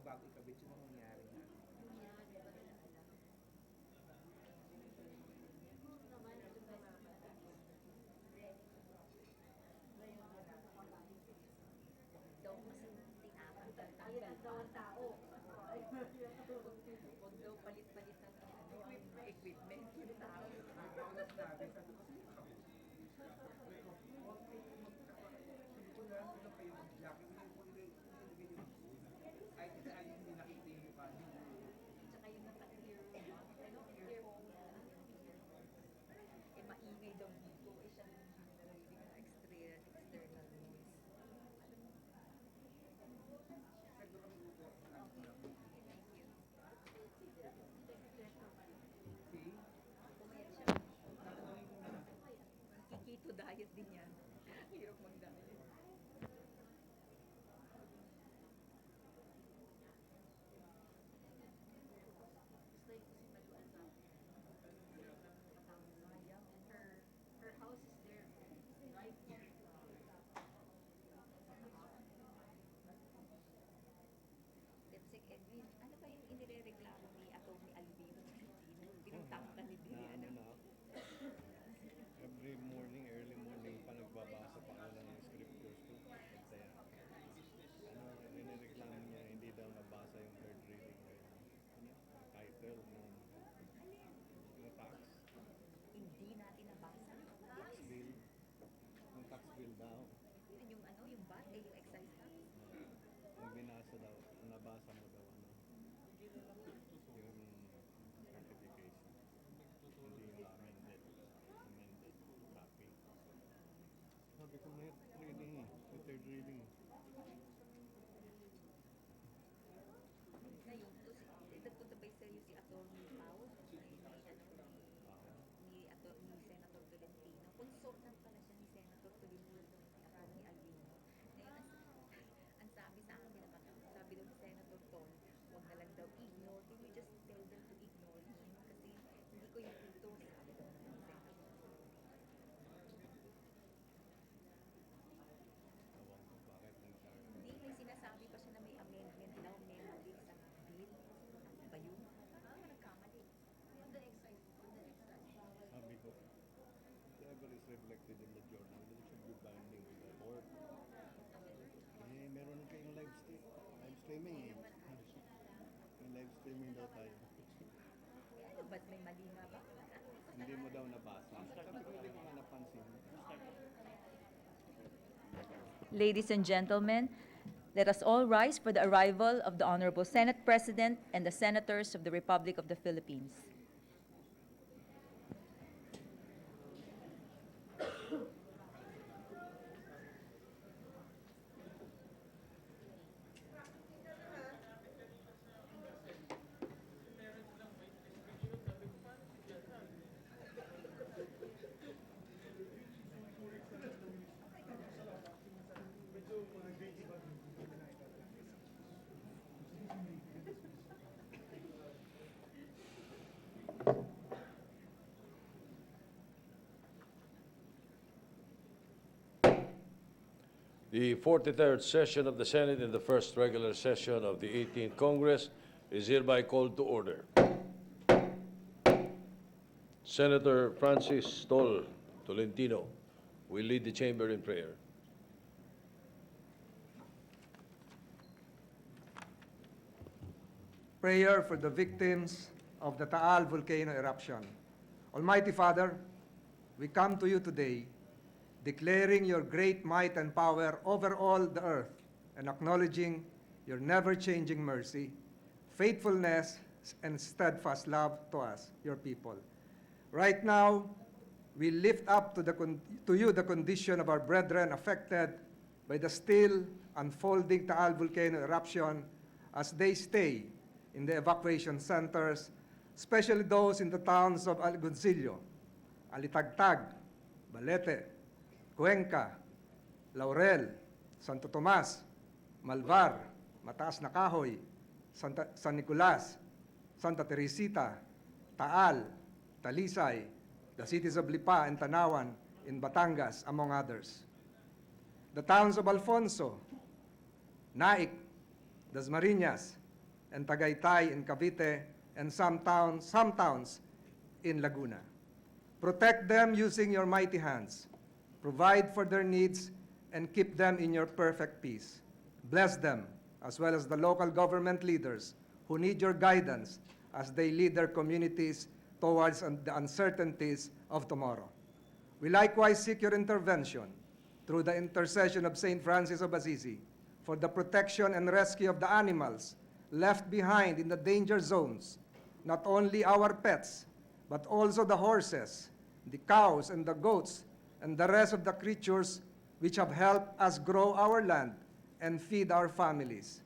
mo bago ikabit yun ang nangyari na. Daw kasi tinatanggal daw ang tao. Huwag daw palit-palit ng equipment yung tao. Sabi ko kasi nakakabit. Sabi ko na, ilang kayo mag-jacket, hindi yung ay kasi ayaw hindi nakita yung mukha niyo. Tsaka yung earphone. Eh, maingay daw dito. Eh, siya narinig na external noise. Sendo kami upo. Thank you. See? Pumayat siya. Tatanungin ko na. Kikito diet din yan. Hirap mag-diet. Her house is there, right? Lipstick Edwin, ano ba yung inirereklamo ni Atty. Albino? Pinagtangka ni Dili, Every morning, early morning pa nagbabasa pa ako ng scriptures ko. Kaya, nireklamo niya, hindi daw nabasa yung third reading. Title ng tax. Hindi natin nabasa. Tax bill. Yung tax bill daw. Yung yung VAT, yung excise tax. Yung binasa daw, nabasa mo daw, yung certification. Hindi yung amended copy. Sabi ko may reading yung third reading. Ngayon, nagpunta ba sa'yo si Atty. Pao? Ni Senator Tolentino. Consultant pala siya ni Senator Tolentino, ni Atty. Albino. Ngayon, ang sabi sa akin, sabi daw ni Senator Ton, huwag na lang daw ignore. Can you just tell them to ignore him? Kasi hindi ko yung ito, sabi daw ni Senator. Tawag ko bakit nagsabi. Hindi, may sinasabi pa siya na may amendment daw, may mali sa bill. Ano ba yun? Nagkamali. Sabi ko, whatever is reflected in the journal, it should be binding with the board. Eh, meron kayong live streaming eh. May live streaming daw tayo. Ano ba't may mali nga ba? Hindi mo daw nabasa. Sabi ko, hindi ko nga napansin. Ladies and gentlemen, let us all rise for the arrival of the Honorable Senate President and the Senators of the Republic of the Philippines. The 43rd session of the Senate and the first regular session of the 18th Congress is hereby called to order. Senator Francis Tolentino will lead the chamber in prayer. Prayer for the victims of the Taal volcano eruption. Almighty Father, we come to you today declaring your great might and power over all the earth and acknowledging your never-changing mercy, faithfulness, and steadfast love to us, your people. Right now, we lift up to you the condition of our brethren affected by the still unfolding Taal volcano eruption as they stay in the evacuation centers, especially those in the towns of Alguncillo, Alitagtag, Balete, Cuenca, Laurel, Santo Tomas, Malvar, Mataas na Kahoy, San Nicolas, Santa Teresita, Taal, Talisay, the cities of Lipa and Tanawan in Batangas, among others. The towns of Alfonso, Naik, Dasmariñas, and Tagaytay in Cavite, and some towns in Laguna. Protect them using your mighty hands. Provide for their needs and keep them in your perfect peace. Bless them, as well as the local government leaders who need your guidance as they lead their communities towards the uncertainties of tomorrow. We likewise seek your intervention through the intercession of St. Francis of Assisi for the protection and rescue of the animals left behind in the danger zones, not only our pets, but also the horses, the cows, and the goats, and the rest of the creatures which have helped us grow our land and feed our families.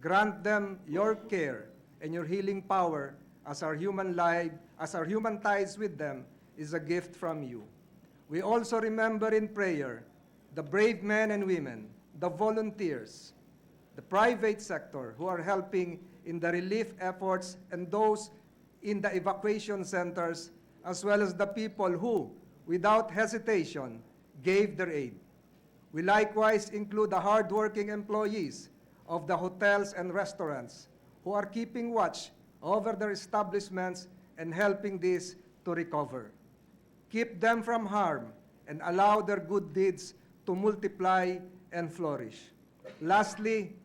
Grant them your care and your healing power as our human ties with them is a gift from you. We also remember in prayer the brave men and women, the volunteers, the private sector who are helping in the relief efforts, and those in the evacuation centers, as well as the people who, without hesitation, gave their aid. We likewise include the hardworking employees of the hotels and restaurants who are keeping watch over their establishments and helping these to recover. Keep them from harm and allow their good deeds to multiply and flourish. Lastly,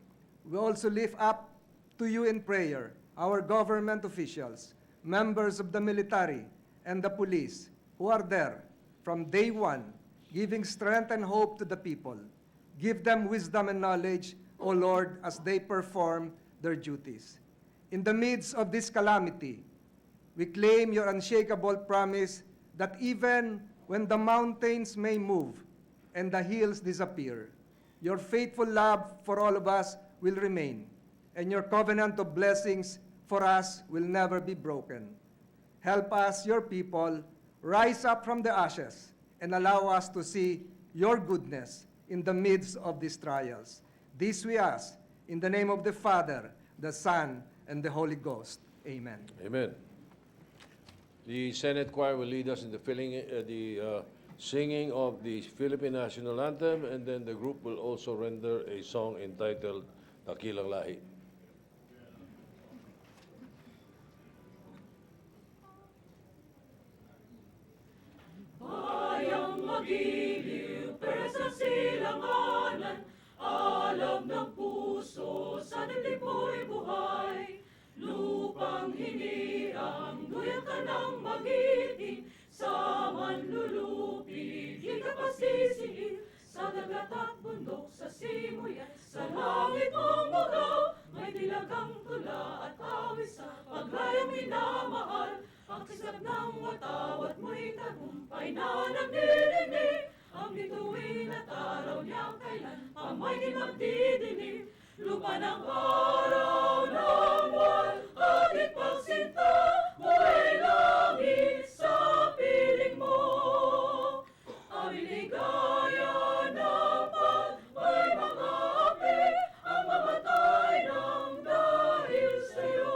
we also lift up to you in prayer our government officials, members of the military and the police who are there from day one, giving strength and hope to the people. Give them wisdom and knowledge, O Lord, as they perform their duties. In the midst of this calamity, we claim your unshakable promise that even when the mountains may move and the hills disappear, your faithful love for all of us will remain, and your covenant of blessings for us will never be broken. Help us, your people, rise up from the ashes and allow us to see your goodness in the midst of these trials. This we ask in the name of the Father, the Son, and the Holy Ghost. Amen. Amen. The Senate choir will lead us in the singing of the Philippine National Anthem, and then the group will also render a song entitled Dakilang Lahi. Bayang magiliw, pero sa silanganan, alam ng puso, sa dibdib mo'y buhay. Lupang hinirang, duyan ka ng magiting, sa manlulupig, di ka pasisihin. Sa dagat at bundok, sa simoy at sa langit mong bugaw, may dilagang tula at awis sa paglayang minamahal. Ang kisap ng watawat mo'y tagumpay na nagdidinig, ang bituin at araw niyang kailan pamay di magdidinig. Lupa ng araw ng buwan at ipagsinta, mo'y langit sa piling mo. Ang ligaya ng pag may mga api, ang mamatay ng dahil sa'yo.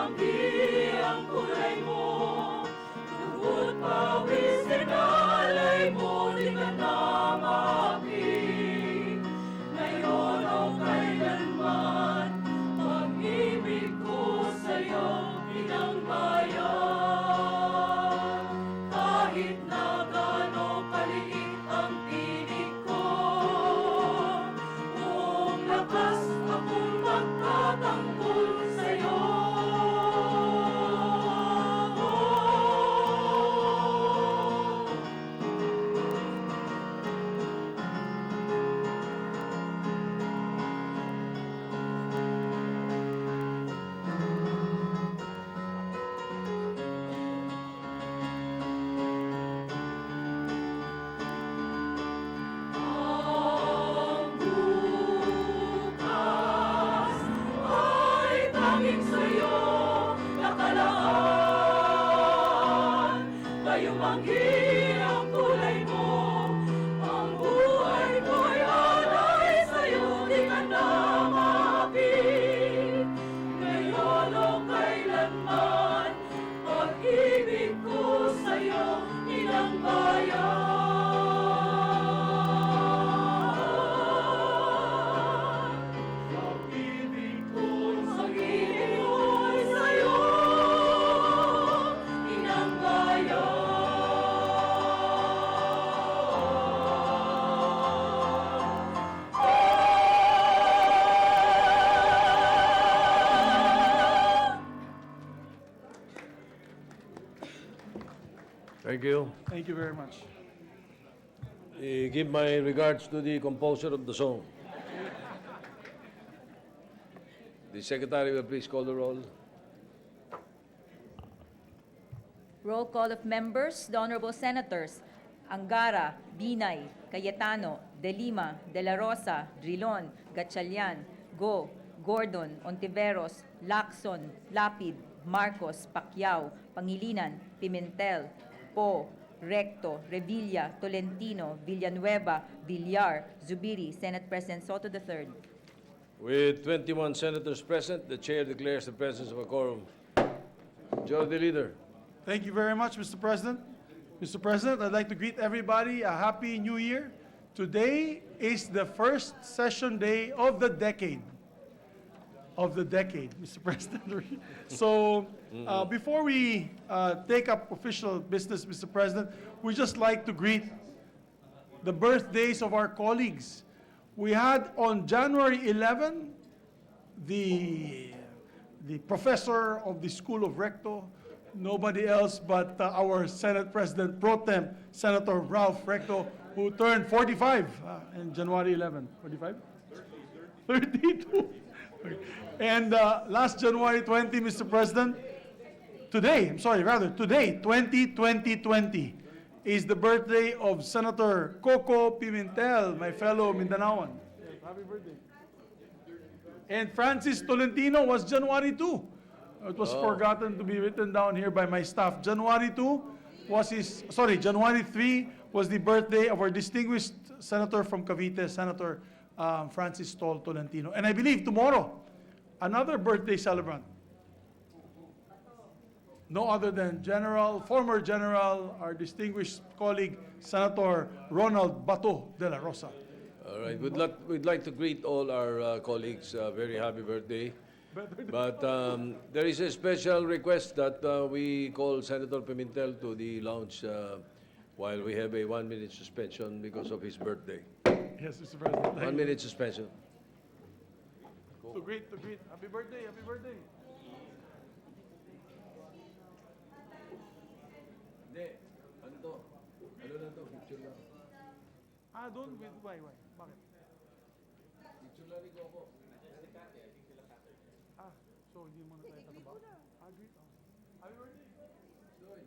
manggi ang kulay mo, dugo't pawis sinalay mo, di ka na maapit. Ngayon o kailanman, pag-ibig ko sa'yo, inang bayan. Kahit na gaano kaliit ang tinig ko, buong lakas akong magtatanggol sa'yo. Ang bukas ay tanging sa'yo nakalaan. Ngayong manghi ang kulay mo, ang buhay ko'y alay sa'yo, di ka na maapit. Ngayon o kailanman, pag-ibig ko sa'yo, inang bayan. Pag-ibig ko'y sa'yo, inang bayan. Thank you. Thank you very much. Give my regards to the composer of the song. The secretary will please call the roll. Roll call of members, the Honorable Senators Angara, Binay, Cayetano, De Lima, De La Rosa, Drilon, Gatchalian, Go, Gordon, Ontiveros, Lacson, Lapid, Marcos, Pacquiao, Pangilinan, Pimentel, Po, Recto, Revilla, Tolentino, Villanueva, Villar, Zubiri, Senate President Soto III. With 21 senators present, the chair declares the presence of a quorum. Majority Leader. Thank you very much, Mr. President. Mr. President, I'd like to greet everybody a Happy New Year. Today is the first session day of the decade. Mr. President. So, before we take up official business, Mr. President, we just like to greet the birthdays of our colleagues. We had on January 11, the professor of the School of Recto, nobody else but our Senate President Pro Tem, Senator Ralph Recto, who turned 45 in January 11. 45? 32. And last January 20, Mr. President, today, 2020, is the birthday of Senator Coco Pimentel, my fellow Mindanaoan. Happy birthday. And Francis Tolentino was January 2. It was forgotten to be written down here by my staff. January 3 was the birthday of our distinguished senator from Cavite, Senator Francis Tol Tolentino. And I believe tomorrow, another birthday celebrant. No other than former General, our distinguished colleague, Senator Ronald Bato de la Rosa. All right, we'd like to greet all our colleagues very happy birthday. But there is a special request that we call Senator Pimentel to the lounge while we have a 1-minute suspension because of his birthday. Yes, Mr. President. 1-minute suspension. To greet. Happy birthday. Hindi, ano to? Ano lang to? Picture lang. Doon? Why? Bakit? Picture lang ni Coco. So hindi mo na tayo tataba? Greet. Happy birthday. Doy.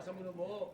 Hugasan mo ng buhok.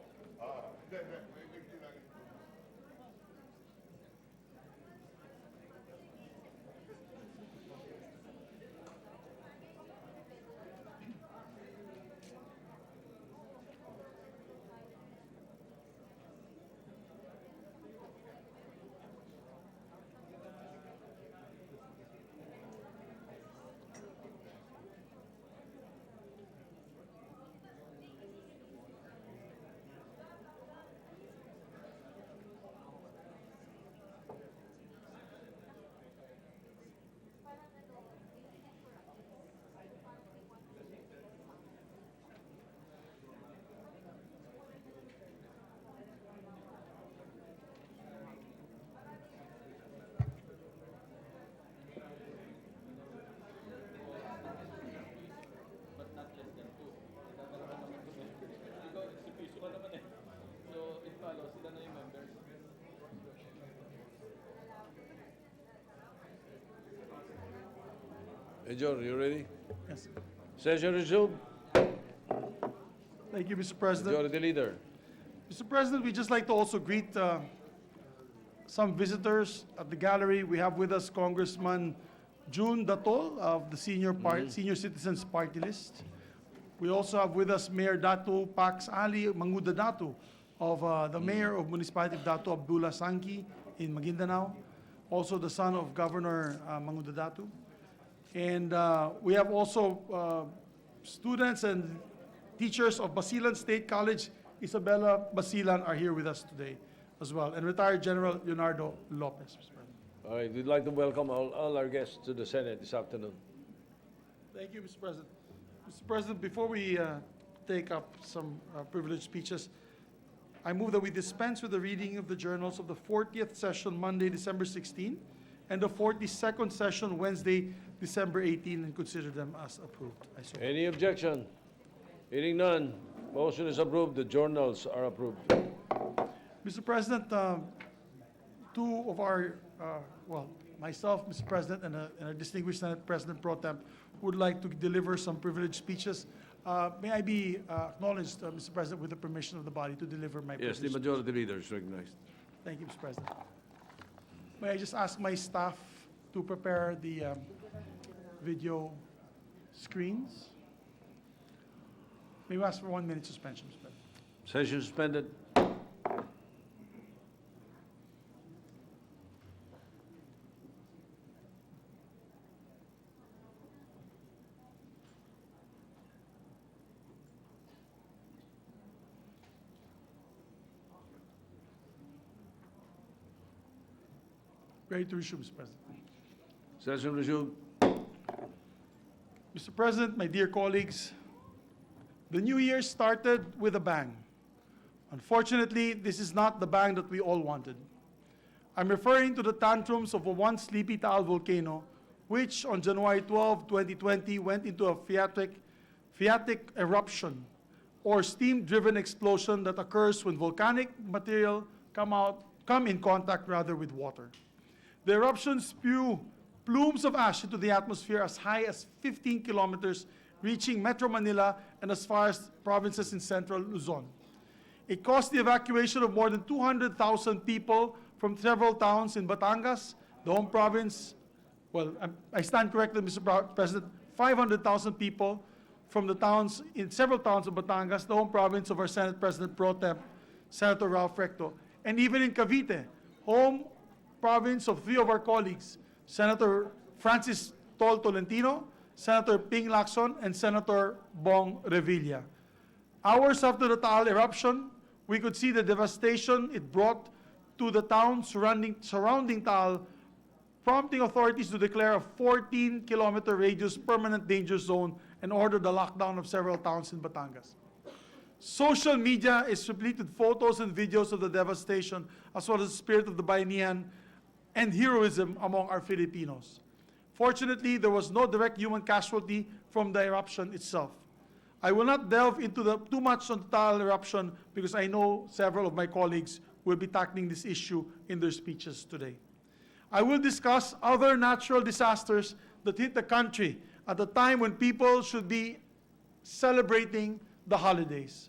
Major, you ready? Yes. Session resumed. Thank you, Mr. President. Majority Leader. Mr. President, we'd just like to also greet some visitors at the gallery. We have with us Congressman June Datol of the Senior Citizens Party List. We also have with us Mayor Datu Pax Ali Manguda Datu of the Mayor of Municipality of Datu Abdullah Sanki in Maguindanao, also the son of Governor Manguda Datu. And we have also students and teachers of Basilan State College. Isabella Basilan are here with us today as well, and retired General Leonardo Lopez, Mr. President. All right, we'd like to welcome all our guests to the Senate this afternoon. Thank you, Mr. President. Mr. President, before we take up some privileged speeches, I move that we dispense with the reading of the journals of the 40th session, Monday, December 16, and the 42nd session, Wednesday, December 18, and consider them as approved. I so. Any objection? Hearing none, motion is approved. The journals are approved. Mr. President, two of our, myself, Mr. President, and a distinguished Senate President Pro Tem would like to deliver some privileged speeches. May I be acknowledged, Mr. President, with the permission of the body to deliver my Yes, the privileged Majority Leader is recognized. Thank you, Mr. President. May I just ask my staff to prepare the video screens? May we ask for 1 minute suspension, Mr. President? Session suspended. Ready to resume, Mr. President. Session resumed. Mr. President, my dear colleagues, the new year started with a bang. Unfortunately, this is not the bang that we all wanted. I'm referring to the tantrums of a once sleepy Taal volcano, which on January 12, 2020, went into a phreatic eruption, or steam-driven explosion that occurs when volcanic material come in contact with water. The eruptions spew plumes of ash into the atmosphere as high as 15 kilometers, reaching Metro Manila and as far as provinces in central Luzon. It caused the evacuation of more than 200,000 people from several towns in Batangas, the home province. Well, I stand corrected, Mr. President, 500,000 people from the towns, in several towns of Batangas, the home province of our Senate President Pro Tem, Senator Ralph Recto, and even in Cavite, home province of three of our colleagues, Senator Francis Tol Tolentino, Senator Ping Lacson, and Senator Bong Revilla. Hours after the Taal eruption, we could see the devastation it brought to the towns surrounding Taal, prompting authorities to declare a 14-kilometer radius permanent danger zone and order the lockdown of several towns in Batangas. Social media is replete with photos and videos of the devastation, as well as the spirit of the Bayanihan and heroism among our Filipinos. Fortunately, there was no direct human casualty from the eruption itself. I will not delve into too much on the Taal eruption because I know several of my colleagues will be tackling this issue in their speeches today. I will discuss other natural disasters that hit the country at a time when people should be celebrating the holidays.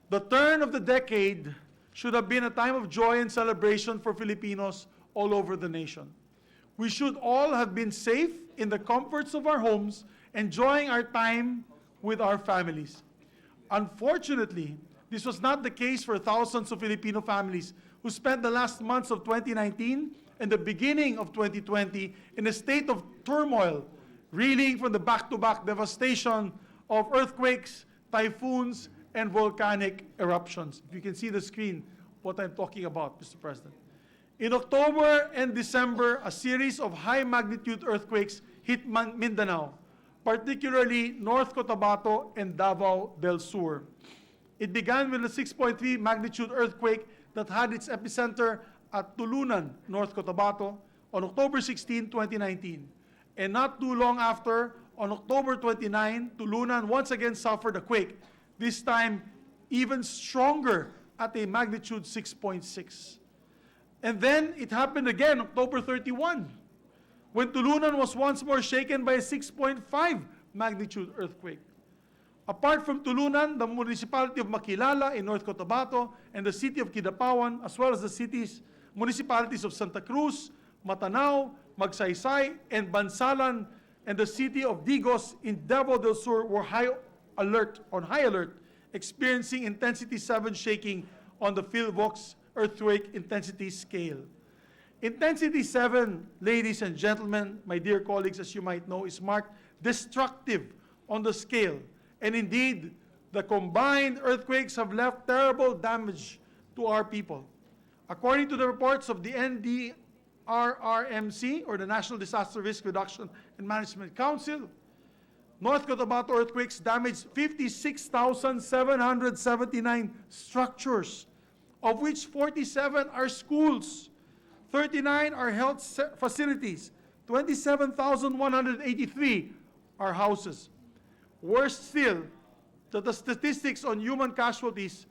The turn of the decade should have been a time of joy and celebration for Filipinos all over the nation. We should all have been safe in the comforts of our homes, enjoying our time with our families. Unfortunately, this was not the case for thousands of Filipino families who spent the last months of 2019 and the beginning of 2020 in a state of turmoil, reeling from the back-to-back devastation of earthquakes, typhoons, and volcanic eruptions. If you can see the screen, what I'm talking about, Mr. President. In October and December, a series of high-magnitude earthquakes hit Mindanao, particularly North Cotabato and Davao del Sur. It began with a 6.3 magnitude earthquake that had its epicenter at Tulunan, North Cotabato, on October 16, 2019. And not too long after, on October 29, Tulunan once again suffered a quake, this time even stronger at a magnitude 6.6. And then it happened again, October 31, when Tulunan was once more shaken by a 6.5 magnitude earthquake. Apart from Tulunan, the municipality of Makilala in North Cotabato and the city of Kidapawan, as well as the municipalities of Santa Cruz, Matanao, Magsaysay, and Bansalan, and the city of Digos in Davao del Sur were on high alert, experiencing intensity 7 shaking on the PhilVox earthquake intensity scale. Intensity 7, ladies and gentlemen, my dear colleagues, as you might know, is marked destructive on the scale. And indeed, the combined earthquakes have left terrible damage to our people. According to the reports of the NDRRMC, or the National Disaster Risk Reduction and Management Council, North Cotabato earthquakes damaged 56,779 structures, of which 47 are schools, 39 are health facilities, 27,183 are houses. Worse still, that the statistics on human casualties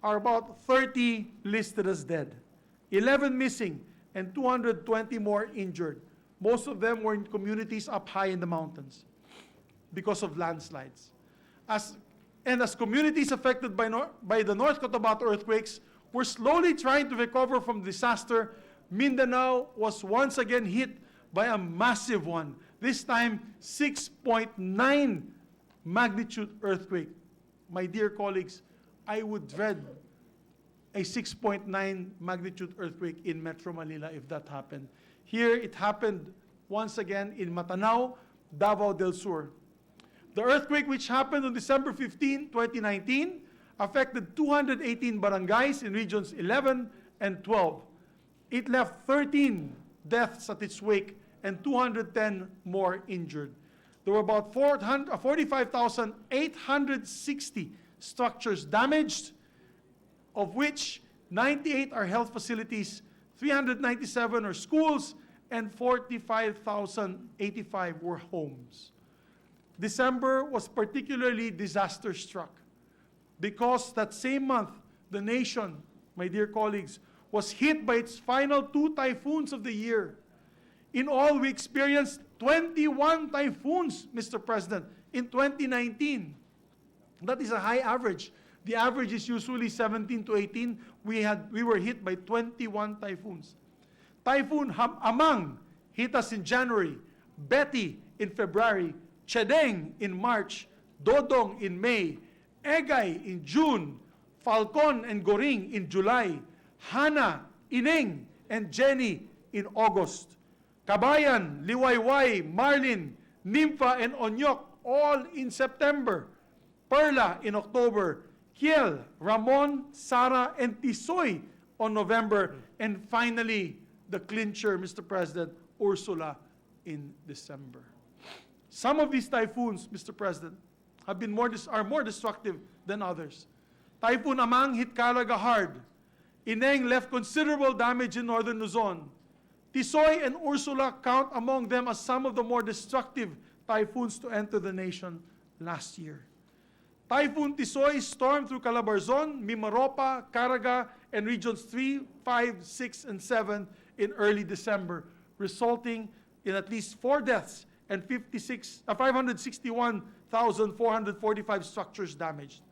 are about 30 listed as dead, 11 missing, and 220 more injured. Most of them were in communities up high in the mountains because of landslides. As communities affected by the North Cotabato earthquakes were slowly trying to recover from the disaster, Mindanao was once again hit by a massive one, this time 6.9 magnitude earthquake. My dear colleagues, I would dread a 6.9 magnitude earthquake in Metro Manila if that happened. Here it happened once again in Matanao, Davao del Sur. The earthquake, which happened on December 15, 2019, affected 218 barangays in regions 11 and 12. It left 13 deaths at its wake and 210 more injured. There were about 45,860 structures damaged, of which 98 are health facilities, 397 are schools, and 45,085 were homes. December was particularly disaster-struck because that same month, the nation, my dear colleagues, was hit by its final 2 typhoons of the year. In all, we experienced 21 typhoons, Mr. President, in 2019. That is a high average. The average is usually 17 to 18. We were hit by 21 typhoons. Typhoon Amang hit us in January, Betty in February, Chedeng in March, Dodong in May, Egay in June, Falcon and Goring in July, Hana, Ineng, and Jenny in August. Kabayan, Liwayway, Marlin, Nympha, and Onyok all in September. Perla in October, Kiel, Ramon, Sara, and Tisoy on November, and finally, the clincher, Mr. President, Ursula in December. Some of these typhoons, Mr. President, are more destructive than others. Typhoon Amang hit Calaga hard. Ineng left considerable damage in northern Luzon. Tisoy and Ursula count among them as some of the more destructive typhoons to enter the nation last year. Typhoon Tisoy stormed through Calabarzon, Mimaropa, Caraga, and regions 3, 5, 6, and 7 in early December, resulting in at least 4 deaths and 561,445 structures damaged.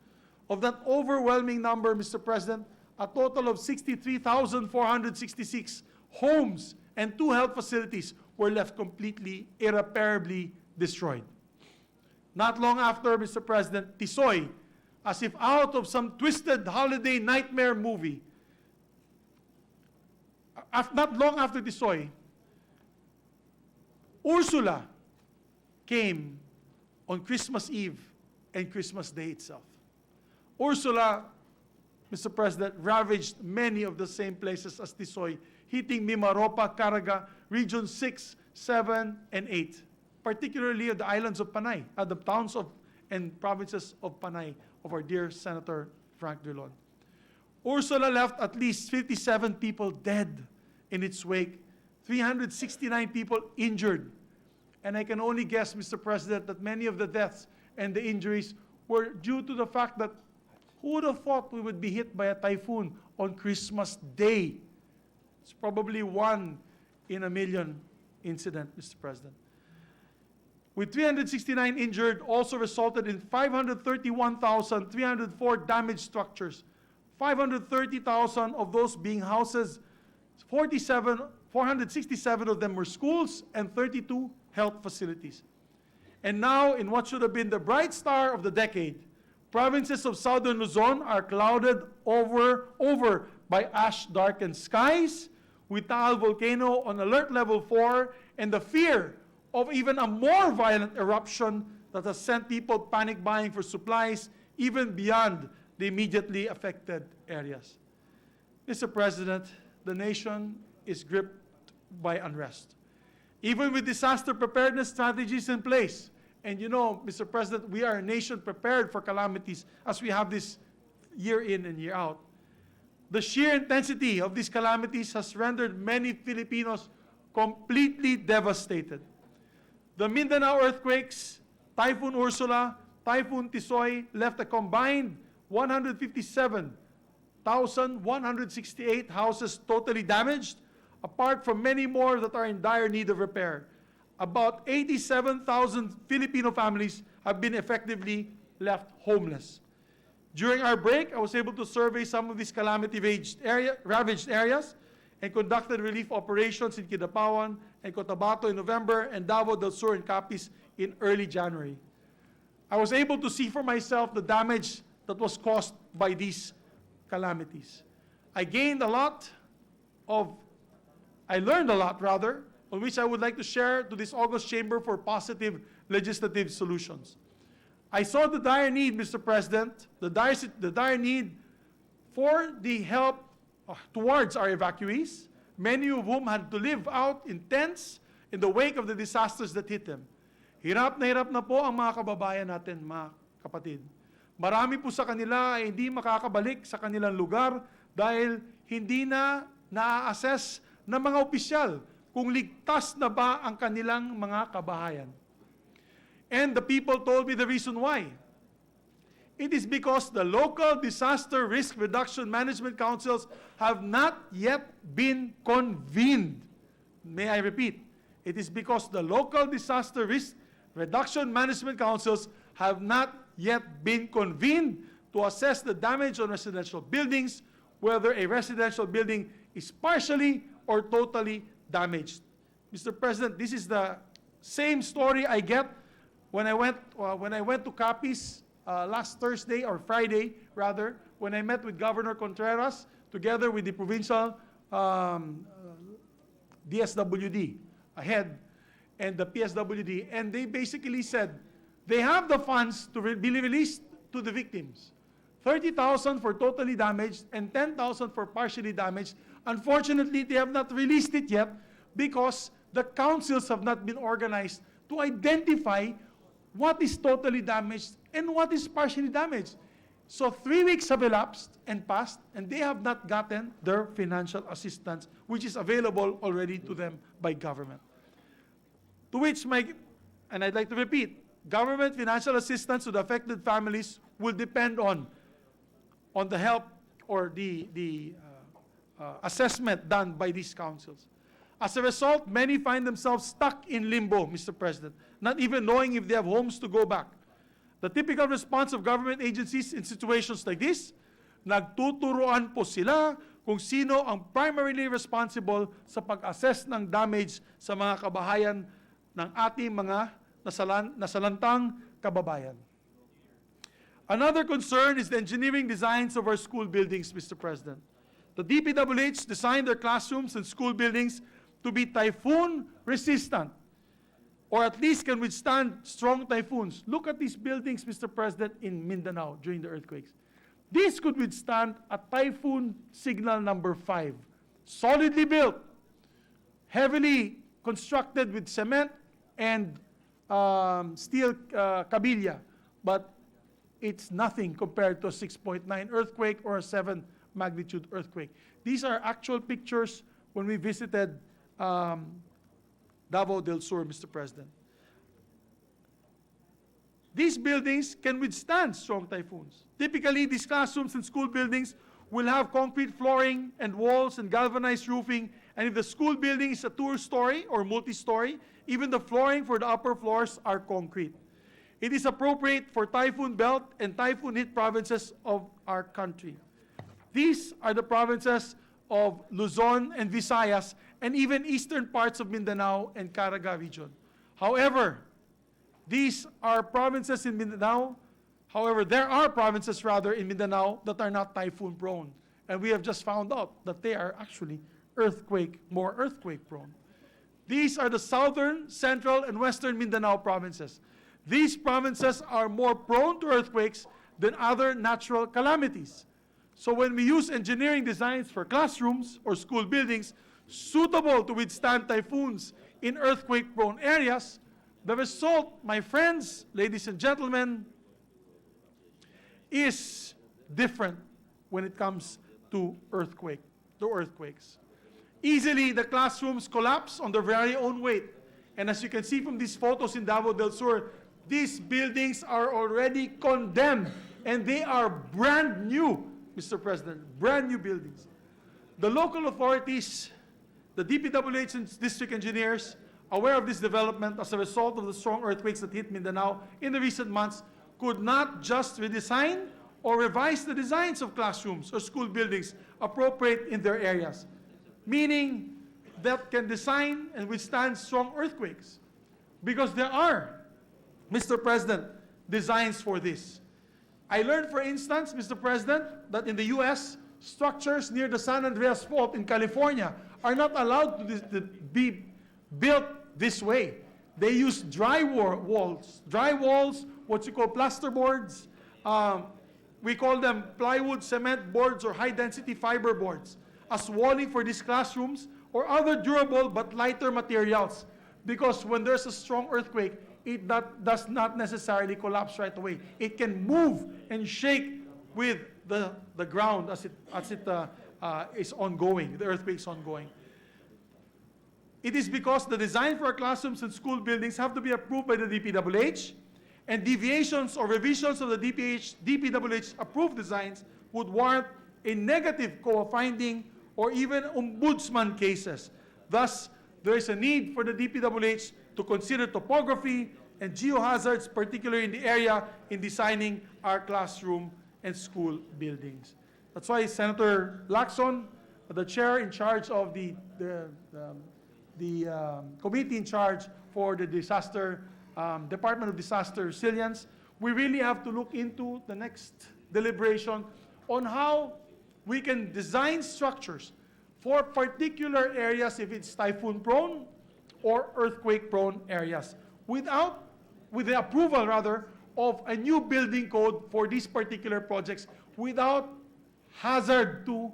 Of that overwhelming number, Mr. President, a total of 63,466 homes and 2 health facilities were left completely, irreparably destroyed. Not long after, Mr. President, Tisoy, as if out of some twisted holiday nightmare movie, not long after Tisoy, Ursula came on Christmas Eve and Christmas Day itself. Ursula, Mr. President, ravaged many of the same places as Tisoy, hitting Mimaropa, Caraga, Region 6, 7, and 8, particularly the islands of Panay, the towns of and provinces of Panay, of our dear Senator Frank Drilon. Ursula left at least 57 people dead in its wake, 369 people injured. And I can only guess, Mr. President, that many of the deaths and the injuries were due to the fact that who would have thought we would be hit by a typhoon on Christmas Day? It's probably 1 in a million incident, Mr. President. With 369 injured, also resulted in 531,304 damaged structures. 530,000 of those being houses, 467 of them were schools, and 32 health facilities. And now, in what should have been the bright star of the decade, provinces of southern Luzon are clouded over by ash-darkened skies, with Taal volcano on alert level 4, and the fear of even a more violent eruption that has sent people panic buying for supplies even beyond the immediately affected areas. Mr. President, the nation is gripped by unrest. Even with disaster preparedness strategies in place, and you know, Mr. President, we are a nation prepared for calamities as we have this year in and year out. The sheer intensity of these calamities has rendered many Filipinos completely devastated. The Mindanao earthquakes, Typhoon Ursula, Typhoon Tisoy left a combined 157,168 houses totally damaged, apart from many more that are in dire need of repair. About 87,000 Filipino families have been effectively left homeless. During our break, I was able to survey some of these calamity-ravaged areas and conducted relief operations in Kidapawan and Cotabato in November and Davao del Sur and Capiz in early January. I was able to see for myself the damage that was caused by these calamities. I learned a lot, on which I would like to share to this August Chamber for positive legislative solutions. I saw the dire need, Mr. President, the dire need for the help towards our evacuees, many of whom had to live out in tents in the wake of the disasters that hit them. Hirap na po ang mga kababayan natin, mga kapatid. Marami po sa kanila ay hindi makakabalik sa kanilang lugar dahil hindi na na-assess ng mga opisyal kung ligtas na ba ang kanilang mga kabahayan. And the people told me the reason why. It is because the local disaster risk reduction management councils have not yet been convened. May I repeat? It is because the local disaster risk reduction management councils have not yet been convened to assess the damage on residential buildings, whether a residential building is partially or totally damaged. Mr. President, this is the same story I get when I went to Capiz last Thursday or Friday, rather, when I met with Governor Contreras together with the provincial DSWD head and the PSWD, and they basically said they have the funds to be released to the victims. 30,000 for totally damaged and 10,000 for partially damaged. Unfortunately, they have not released it yet because the councils have not been organized to identify what is totally damaged and what is partially damaged. So 3 weeks have elapsed and passed, and they have not gotten their financial assistance, which is available already to them by government. To which and I'd like to repeat, government financial assistance to the affected families will depend on the help or the assessment done by these councils. As a result, many find themselves stuck in limbo, Mr. President, not even knowing if they have homes to go back. The typical response of government agencies in situations like this, nagtuturuan po sila kung sino ang primarily responsible sa pag-assess ng damage sa mga kabahayan ng ating mga nasalantang kababayan. Another concern is the engineering designs of our school buildings, Mr. President. The DPWH designed their classrooms and school buildings to be typhoon resistant, or at least can withstand strong typhoons. Look at these buildings, Mr. President, in Mindanao during the earthquakes. These could withstand a typhoon signal number 5. Solidly built, heavily constructed with cement and steel kabilya, but it's nothing compared to a 6.9 earthquake or a 7 magnitude earthquake. These are actual pictures when we visited Davao del Sur, Mr. President. These buildings can withstand strong typhoons. Typically, these classrooms and school buildings will have concrete flooring and walls and galvanized roofing, and if the school building is a two-story or multi-story, even the flooring for the upper floors are concrete. It is appropriate for typhoon belt and typhoon hit provinces of our country. These are the provinces of Luzon and Visayas, and even eastern parts of Mindanao and Caraga region. However, these are provinces in Mindanao. However, there are provinces rather in Mindanao that are not typhoon prone. And we have just found out that they are actually more earthquake prone. These are the southern, central, and western Mindanao provinces. These provinces are more prone to earthquakes than other natural calamities. So when we use engineering designs for classrooms or school buildings suitable to withstand typhoons in earthquake-prone areas, the result, my friends, ladies and gentlemen, is different when it comes to earthquakes. Easily, the classrooms collapse on their very own weight. And as you can see from these photos in Davao del Sur, these buildings are already condemned, and they are brand new, Mr. President, brand new buildings. The local authorities, the DPWH and district engineers, aware of this development as a result of the strong earthquakes that hit Mindanao in the recent months, could not just redesign or revise the designs of classrooms or school buildings appropriate in their areas, meaning that can design and withstand strong earthquakes. Because there are, Mr. President, designs for this. I learned, for instance, Mr. President, that in the US, structures near the San Andreas Fault in California are not allowed to be built this way. They use dry walls, what you call plasterboards. We call them plywood, cement boards, or high-density fiber boards as walling for these classrooms or other durable but lighter materials. Because when there's a strong earthquake, it does not necessarily collapse right away. It can move and shake with the ground as it is ongoing, the earthquake is ongoing. It is because the design for our classrooms and school buildings have to be approved by the DPWH, and deviations or revisions of the DPWH approved designs would warrant a negative COA finding or even ombudsman cases. Thus, there is a need for the DPWH to consider topography and geohazards, particularly in the area, in designing our classroom and school buildings. That's why Senator Lacson, the chair in charge of the committee in charge for the Department of Disaster Resilience, we really have to look into the next deliberation on how we can design structures for particular areas, if it's typhoon-prone or earthquake-prone areas, with the approval, rather, of a new building code for these particular projects without hazard to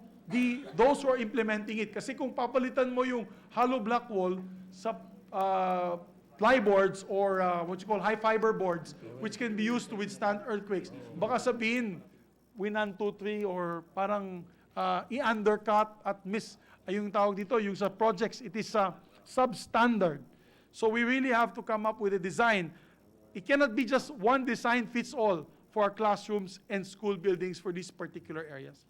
those who are implementing it. Kasi kung papalitan mo yung hollow block wall sa plyboards or what you call high fiber boards, which can be used to withstand earthquakes, baka sabihin, winan 2, 3, or parang i-undercut at yung tawag dito, yung sa projects, it is substandard. So we really have to come up with a design. It cannot be just one design fits all for our classrooms and school buildings for these particular areas.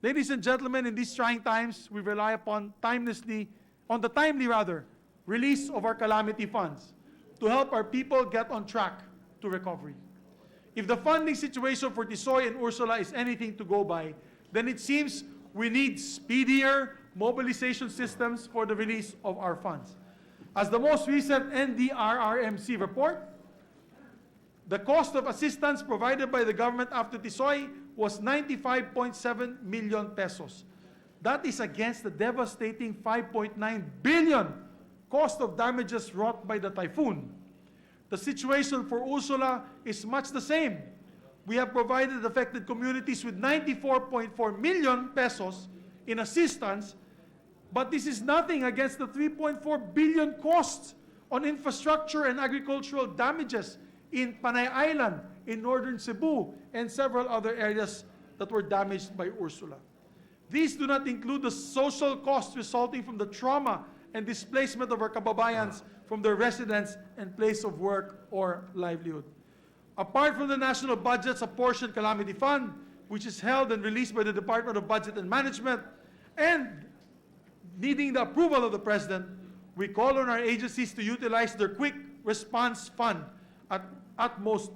Ladies and gentlemen, in these trying times, we rely upon the timely release of our calamity funds to help our people get on track to recovery. If the funding situation for Tisoy and Ursula is anything to go by, then it seems we need speedier mobilization systems for the release of our funds. As the most recent NDRRMC report, the cost of assistance provided by the government after Tisoy was 95.7 million pesos. That is against the devastating 5.9 billion cost of damages wrought by the typhoon. The situation for Ursula is much the same. We have provided affected communities with 94.4 million pesos in assistance, but this is nothing against the 3.4 billion costs on infrastructure and agricultural damages in Panay Island, in northern Cebu, and several other areas that were damaged by Ursula. These do not include the social costs resulting from the trauma and displacement of our kababayans from their residence and place of work or livelihood. Apart from the national budget's apportioned calamity fund, which is held and released by the Department of Budget and Management, and needing the approval of the President, we call on our agencies to utilize their quick response fund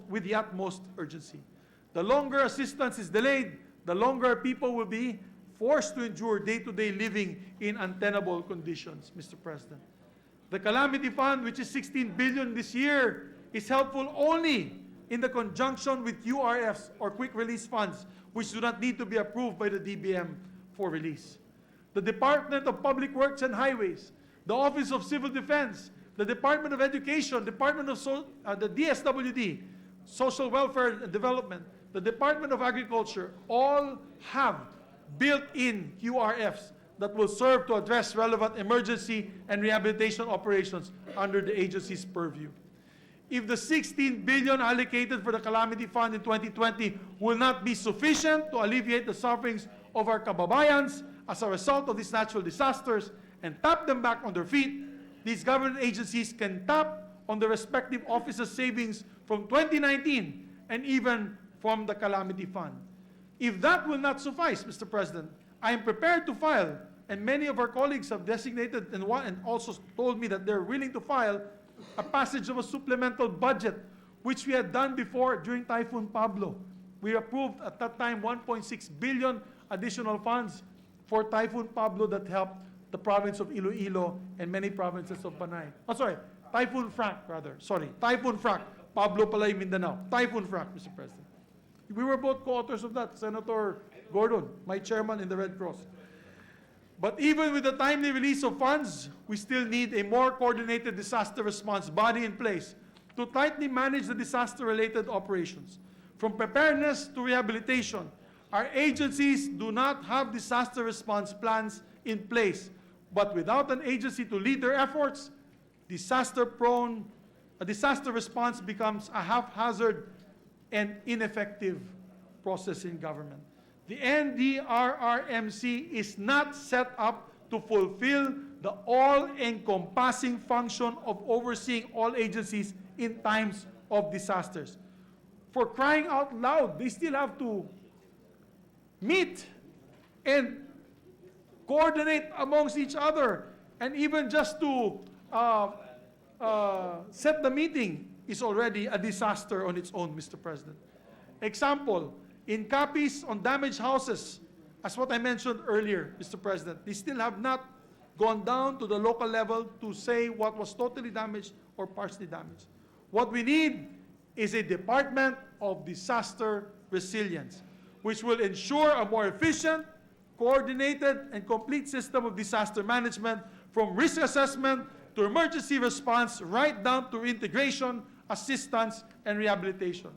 with the utmost urgency. The longer assistance is delayed, the longer people will be forced to endure day-to-day living in untenable conditions, Mr. President. The Calamity Fund, which is 16 billion this year, is helpful only in the conjunction with QRFs or quick release funds, which do not need to be approved by the DBM for release. The Department of Public Works and Highways, the Office of Civil Defense, the Department of Education, Department of the DSWD, Social Welfare and Development, the Department of Agriculture, all have built-in QRFs that will serve to address relevant emergency and rehabilitation operations under the agency's purview. If the 16 billion allocated for the Calamity Fund in 2020 will not be sufficient to alleviate the sufferings of our kababayans as a result of these natural disasters and tap them back on their feet, these government agencies can tap on the respective offices' savings from 2019 and even from the Calamity Fund. If that will not suffice, Mr. President, I am prepared to file, and many of our colleagues have designated and also told me that they're willing to file a passage of a supplemental budget, which we had done before during Typhoon Pablo. We approved at that time 1.6 billion additional funds for Typhoon Pablo that helped the province of Iloilo and many provinces of Panay. Typhoon Frank, rather. Sorry, Typhoon Frank. Pablo pala yung Mindanao. Typhoon Frank, Mr. President. We were both co-authors of that, Senator Gordon, my chairman in the Red Cross. But even with the timely release of funds, we still need a more coordinated disaster response body in place to tightly manage the disaster-related operations. From preparedness to rehabilitation, our agencies do not have disaster response plans in place. But without an agency to lead their efforts, a disaster response becomes a haphazard and ineffective process in government. The NDRRMC is not set up to fulfill the all-encompassing function of overseeing all agencies in times of disasters. For crying out loud, they still have to meet and coordinate amongst each other, and even just to set the meeting is already a disaster on its own, Mr. President. Example, in copies on damaged houses, as what I mentioned earlier, Mr. President, they still have not gone down to the local level to say what was totally damaged or partially damaged. What we need is a Department of Disaster Resilience, which will ensure a more efficient, coordinated, and complete system of disaster management, from risk assessment to emergency response, right down to integration, assistance, and rehabilitation.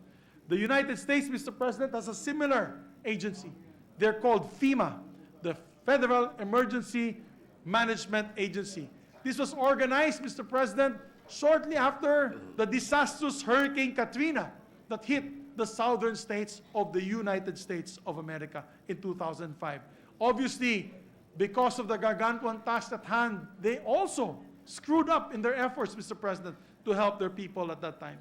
The United States, Mr. President, has a similar agency. They're called FEMA, the Federal Emergency Management Agency. This was organized, Mr. President, shortly after the disastrous Hurricane Katrina that hit the southern states of the United States of America in 2005. Obviously, because of the gargantuan task at hand, they also screwed up in their efforts, Mr. President, to help their people at that time.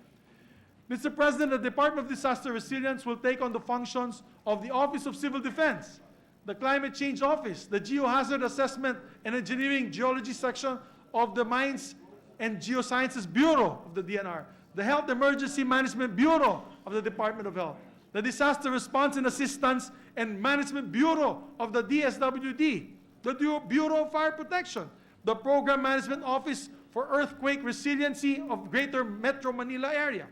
Mr. President, the Department of Disaster Resilience will take on the functions of the Office of Civil Defense, the Climate Change Office, the Geohazard Assessment and Engineering Geology Section of the Mines and Geosciences Bureau of the DNR, the Health Emergency Management Bureau of the Department of Health, the Disaster Response and Assistance and Management Bureau of the DSWD, the Bureau of Fire Protection, the Program Management Office for Earthquake Resiliency of Greater Metro Manila Area,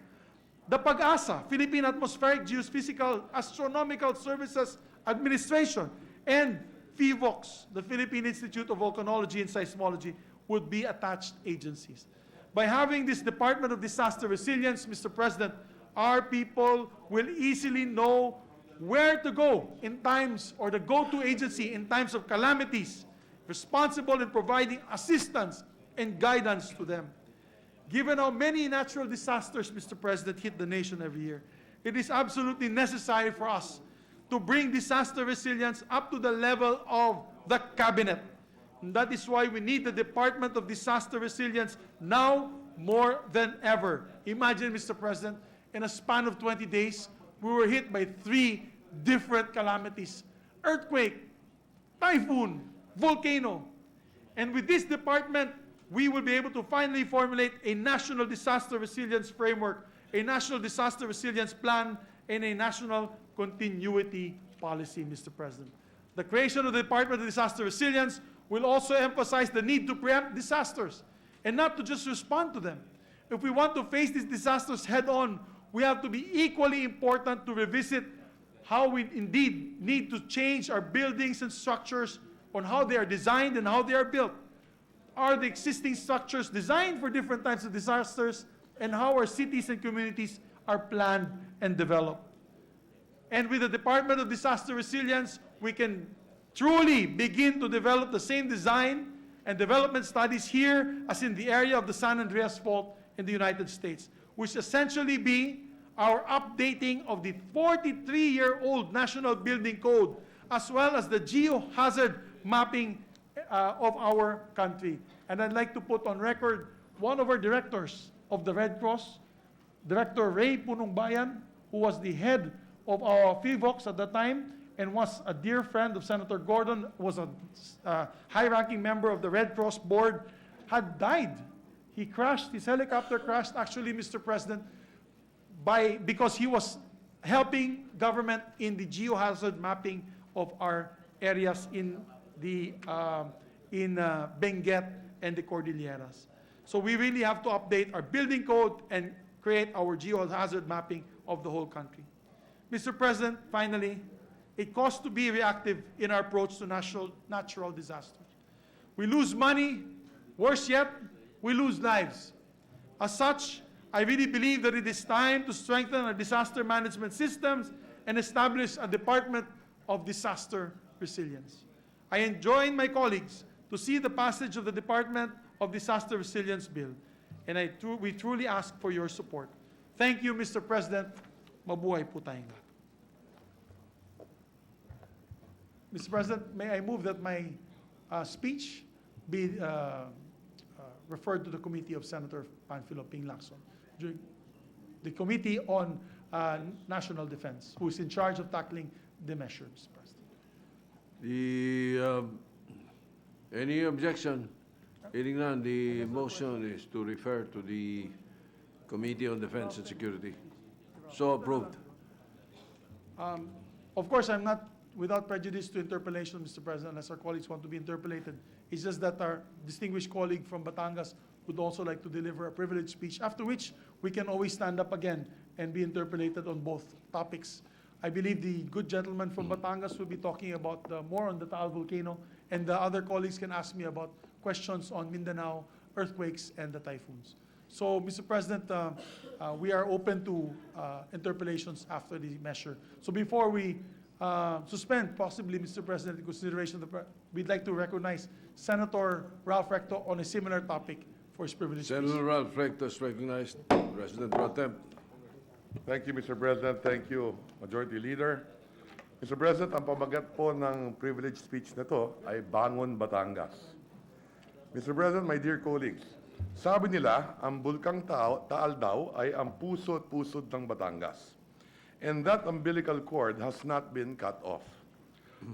the PAG-ASA, Philippine Atmospheric Geophysical Astronomical Services Administration, and PHIVOX, the Philippine Institute of Volcanology and Seismology, would be attached agencies. By having this Department of Disaster Resilience, Mr. President, our people will easily know where to go in times, or the go-to agency in times of calamities, responsible in providing assistance and guidance to them. Given how many natural disasters, Mr. President, hit the nation every year, it is absolutely necessary for us to bring disaster resilience up to the level of the cabinet. And that is why we need the Department of Disaster Resilience now more than ever. Imagine, Mr. President, in a span of 20 days, we were hit by 3 different calamities: earthquake, typhoon, volcano. And with this department, we will be able to finally formulate a national disaster resilience framework, a national disaster resilience plan, and a national continuity policy, Mr. President. The creation of the Department of Disaster Resilience will also emphasize the need to preempt disasters and not to just respond to them. If we want to face these disasters head-on, we have to be equally important to revisit how we indeed need to change our buildings and structures on how they are designed and how they are built. Are the existing structures designed for different types of disasters, and how our cities and communities are planned and developed? And with the Department of Disaster Resilience, we can truly begin to develop the same design and development studies here as in the area of the San Andreas Fault in the United States, which essentially be our updating of the 43-year-old National Building Code, as well as the geohazard mapping of our country. And I'd like to put on record one of our directors of the Red Cross, Director Ray Punongbayan, who was the head of our PHIVOX at the time and was a dear friend of Senator Gordon, was a high-ranking member of the Red Cross board, had died. He crashed, his helicopter crashed, actually, Mr. President, because he was helping government in the geohazard mapping of our areas in Benguet and the Cordilleras. So we really have to update our building code and create our geohazard mapping of the whole country. Mr. President, finally, it costs to be reactive in our approach to natural disasters. We lose money, worse yet, we lose lives. As such, I really believe that it is time to strengthen our disaster management systems and establish a Department of Disaster Resilience. I enjoin my colleagues to see the passage of the Department of Disaster Resilience Bill, and we truly ask for your support. Thank you, Mr. President. Mabuhay po tayong lahat. Mr. President, may I move that my speech be referred to the committee of Senator Panfilo Ping Lacson, the Committee on National Defense, who is in charge of tackling the measure, Mr. President. Any objection? Hearing none, the motion is to refer to the Committee on Defense and Security. So approved. Of course, I'm not without prejudice to interpellation, Mr. President, unless our colleagues want to be interpellated. It's just that our distinguished colleague from Batangas would also like to deliver a privileged speech, after which we can always stand up again and be interpellated on both topics. I believe the good gentleman from Batangas will be talking about more on the Taal volcano, and the other colleagues can ask me about questions on Mindanao, earthquakes, and the typhoons. So, Mr. President, we are open to interpellations after the measure. So before we suspend, possibly, Mr. President, in consideration, we'd like to recognize Senator Ralph Recto on a similar topic for his privilege. Senator Ralph Recto is recognized. President Pro Tem. Thank you, Mr. President. Thank you, Majority Leader. Mr. President, ang pamagat po ng privilege speech na to ay Bangon Batangas. Mr. President, my dear colleagues, sabi nila, ang bulkang Taal daw ay ang puso-at-pusod ng Batangas. And that umbilical cord has not been cut off.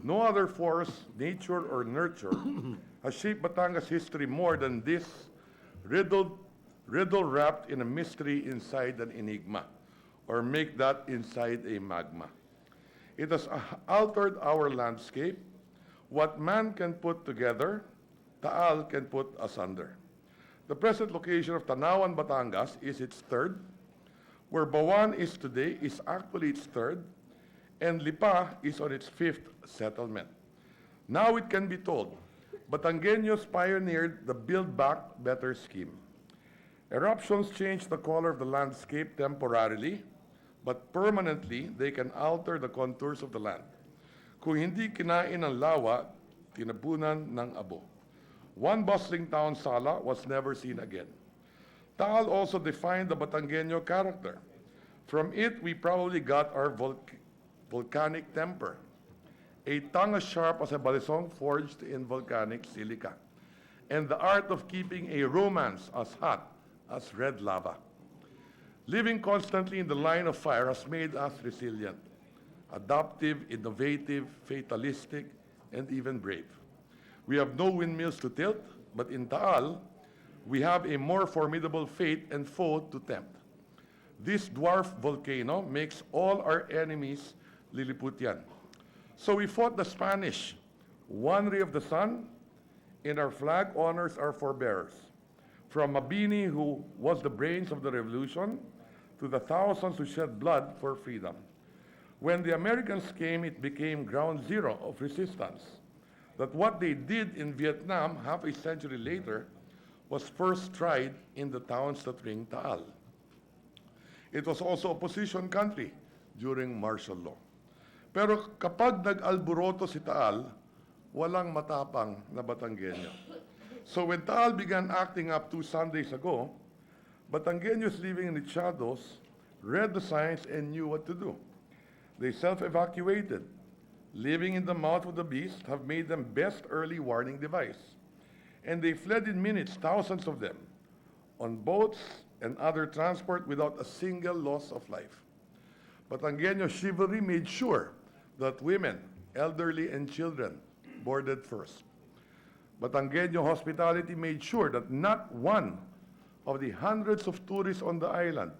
No other force, nature, or nurture has shaped Batangas history more than this riddled riddle wrapped in a mystery inside an enigma, or make that inside a magma. It has altered our landscape. What man can put together, Taal can put asunder. The present location of Tanawan, Batangas is its third, where Bawan is today is actually its third, and Lipa is on its fifth settlement. Now it can be told, Batangueños pioneered the Build Back Better scheme. Eruptions change the color of the landscape temporarily, but permanently they can alter the contours of the land. Kung hindi kinain ng lawa, tinapunan ng abo. One bustling town, Sala, was never seen again. Taal also defined the Batangueño character. From it, we probably got our volcanic temper. A tongue as sharp as a balisong forged in volcanic silica. And the art of keeping a romance as hot as red lava. Living constantly in the line of fire has made us resilient, adaptive, innovative, fatalistic, and even brave. We have no windmills to tilt, but in Taal, we have a more formidable fate and foe to tempt. This dwarf volcano makes all our enemies Lilliputian. So we fought the Spanish, one ray of the sun, and our flag honors our forebears. From Mabini, who was the brains of the revolution, to the thousands who shed blood for freedom. When the Americans came, it became ground zero of resistance. That what they did in Vietnam half a century later was first tried in the towns that ring Taal. It was also a opposition country during martial law. Pero kapag nag-alboroto si Taal, walang matapang na Batangueño. So when Taal began acting up 2 Sundays ago, Batangueños living in its shadows read the signs and knew what to do. They self-evacuated. Living in the mouth of the beast have made them best early warning device. And they fled in minutes, thousands of them, on boats and other transport without a single loss of life. Batangueño chivalry made sure that women, elderly, and children boarded first. Batangueño hospitality made sure that not one of the hundreds of tourists on the island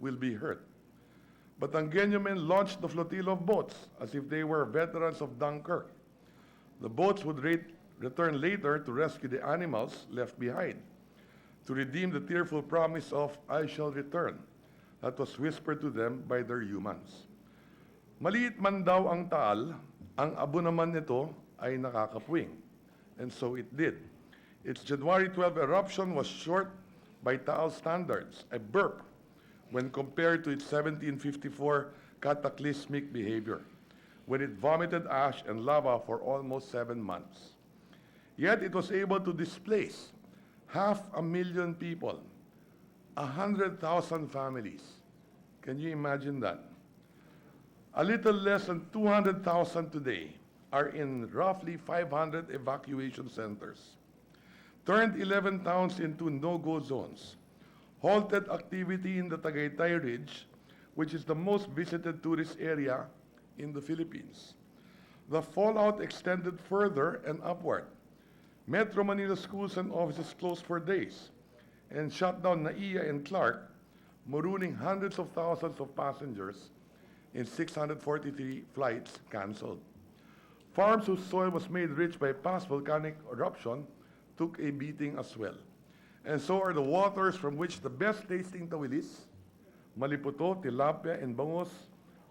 will be hurt. Batangueño men launched the flotilla of boats as if they were veterans of Dunkirk. The boats would return later to rescue the animals left behind, to redeem the tearful promise of, "I shall return," that was whispered to them by their humans. Maliit man daw ang Taal, ang abo naman nito ay nakakapuwing. And so it did. Its January 12 eruption was short by Taal standards, a burp, when compared to its 1754 cataclysmic behavior, when it vomited ash and lava for almost 7 months. Yet it was able to displace 500,000 people, 100,000 families. Can you imagine that? A little less than 200,000 today are in roughly 500 evacuation centers, turned 11 towns into no-go zones, halted activity in the Tagaytay Ridge, which is the most visited tourist area in the Philippines. The fallout extended further and upward. Metro Manila schools and offices closed for days and shut down Naiya and Clark, marooning hundreds of thousands of passengers in 643 flights canceled. Farms whose soil was made rich by past volcanic eruption took a beating as well. And so are the waters from which the best tasting tawilis, maliputo, tilapia, and bangus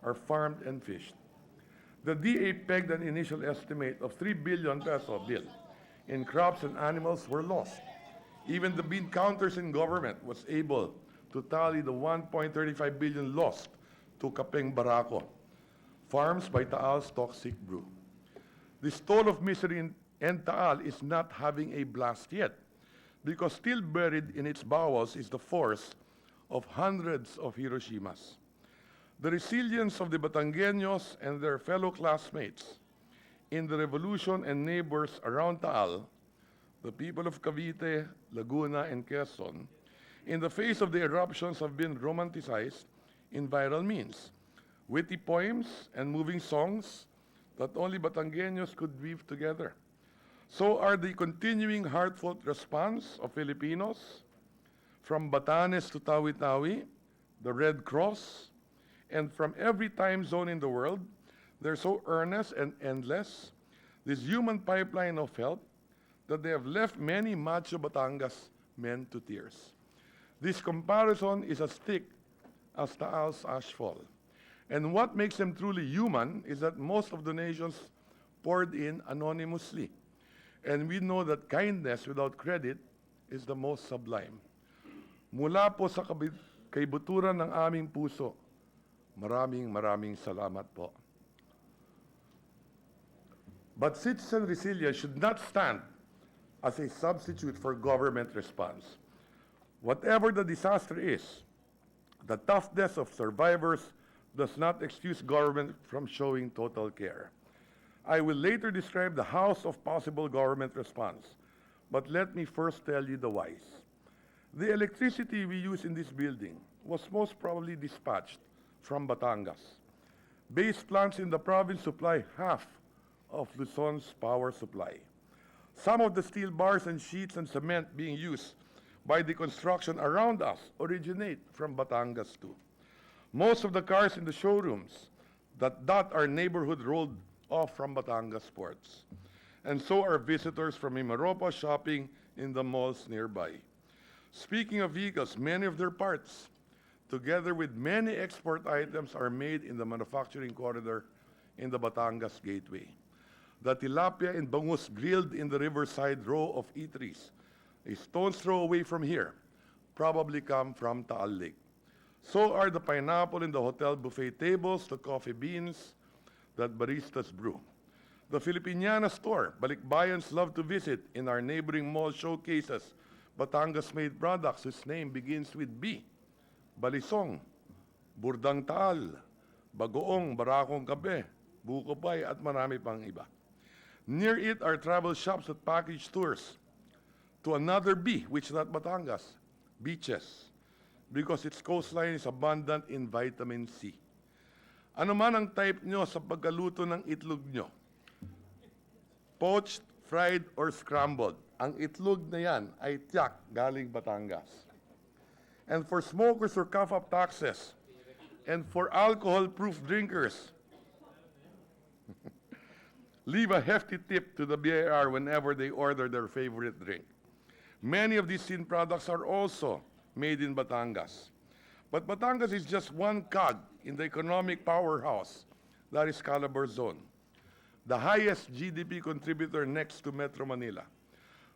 are farmed and fished. The DA pegged an initial estimate of 3 billion peso bill in crops and animals were lost. Even the bean counters in government was able to tally the 1.35 billion lost to Kapeng Barako, farms by Taal's toxic brew. This toll of misery in Taal is not having a blast yet, because still buried in its bowels is the force of hundreds of Hiroshimas. The resilience of the Batangueños and their fellow classmates in the revolution and neighbors around Taal, the people of Cavite, Laguna, and Quezon, in the face of the eruptions have been romanticized in viral means, witty poems and moving songs that only Batangueños could weave together. So are the continuing heartfelt response of Filipinos, from Batanes to Tawi-Tawi, the Red Cross, and from every time zone in the world. They're so earnest and endless, this human pipeline of help, that they have left many macho Batangas men to tears. This comparison is as thick as Taal's ashfall. And what makes them truly human is that most of donations poured in anonymously. And we know that kindness without credit is the most sublime. Mula po sa kaibuturan ng aming puso, maraming salamat po. But citizen resilience should not stand as a substitute for government response. Whatever the disaster is, the toughness of survivors does not excuse government from showing total care. I will later describe the house of possible government response, but let me first tell you the whys. The electricity we use in this building was most probably dispatched from Batangas. Base plants in the province supply half of Luzon's power supply. Some of the steel bars and sheets and cement being used by the construction around us originate from Batangas too. Most of the cars in the showrooms that dot our neighborhood rolled off from Batangas ports. And so are visitors from Mimaropa shopping in the malls nearby. Speaking of vehicles, many of their parts, together with many export items, are made in the manufacturing corridor in the Batangas Gateway. The tilapia and bangus grilled in the riverside row of eateries, a stone's throw away from here, probably come from Taal Lake. So are the pineapple in the hotel buffet tables, the coffee beans that baristas brew. The Filipiniana store, Balikbayans love to visit in our neighboring mall showcases Batangas-made products whose name begins with B. Balisong, Burdang Taal, Bagoong, Barakong Kape, Buko Pay, at marami pang iba. Near it are travel shops that package tours to another B, which is not Batangas, beaches, because its coastline is abundant in vitamin C. Ano man ang type nyo sa pagkaluto ng itlog nyo, poached, fried, or scrambled, ang itlog na yan ay tiyak galing Batangas. And for smokers or cough-up taxes, and for alcohol-proof drinkers, leave a hefty tip to the BIR whenever they order their favorite drink. Many of these tin products are also made in Batangas. But Batangas is just one cog in the economic powerhouse that is Calabar Zone, the highest GDP contributor next to Metro Manila.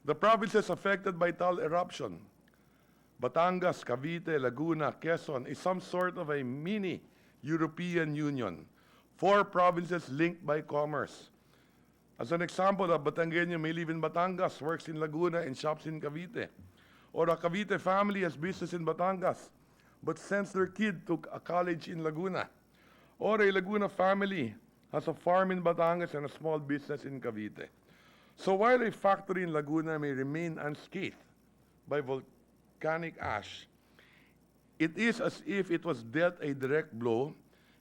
The provinces affected by Taal eruption, Batangas, Cavite, Laguna, Quezon, is some sort of a mini European Union. 4 provinces linked by commerce. As an example, a Batangueño may live in Batangas, works in Laguna, and shops in Cavite. Or a Cavite family has business in Batangas, but sends their kid to a college in Laguna. Or a Laguna family has a farm in Batangas and a small business in Cavite. So while a factory in Laguna may remain unscathed by volcanic ash, it is as if it was dealt a direct blow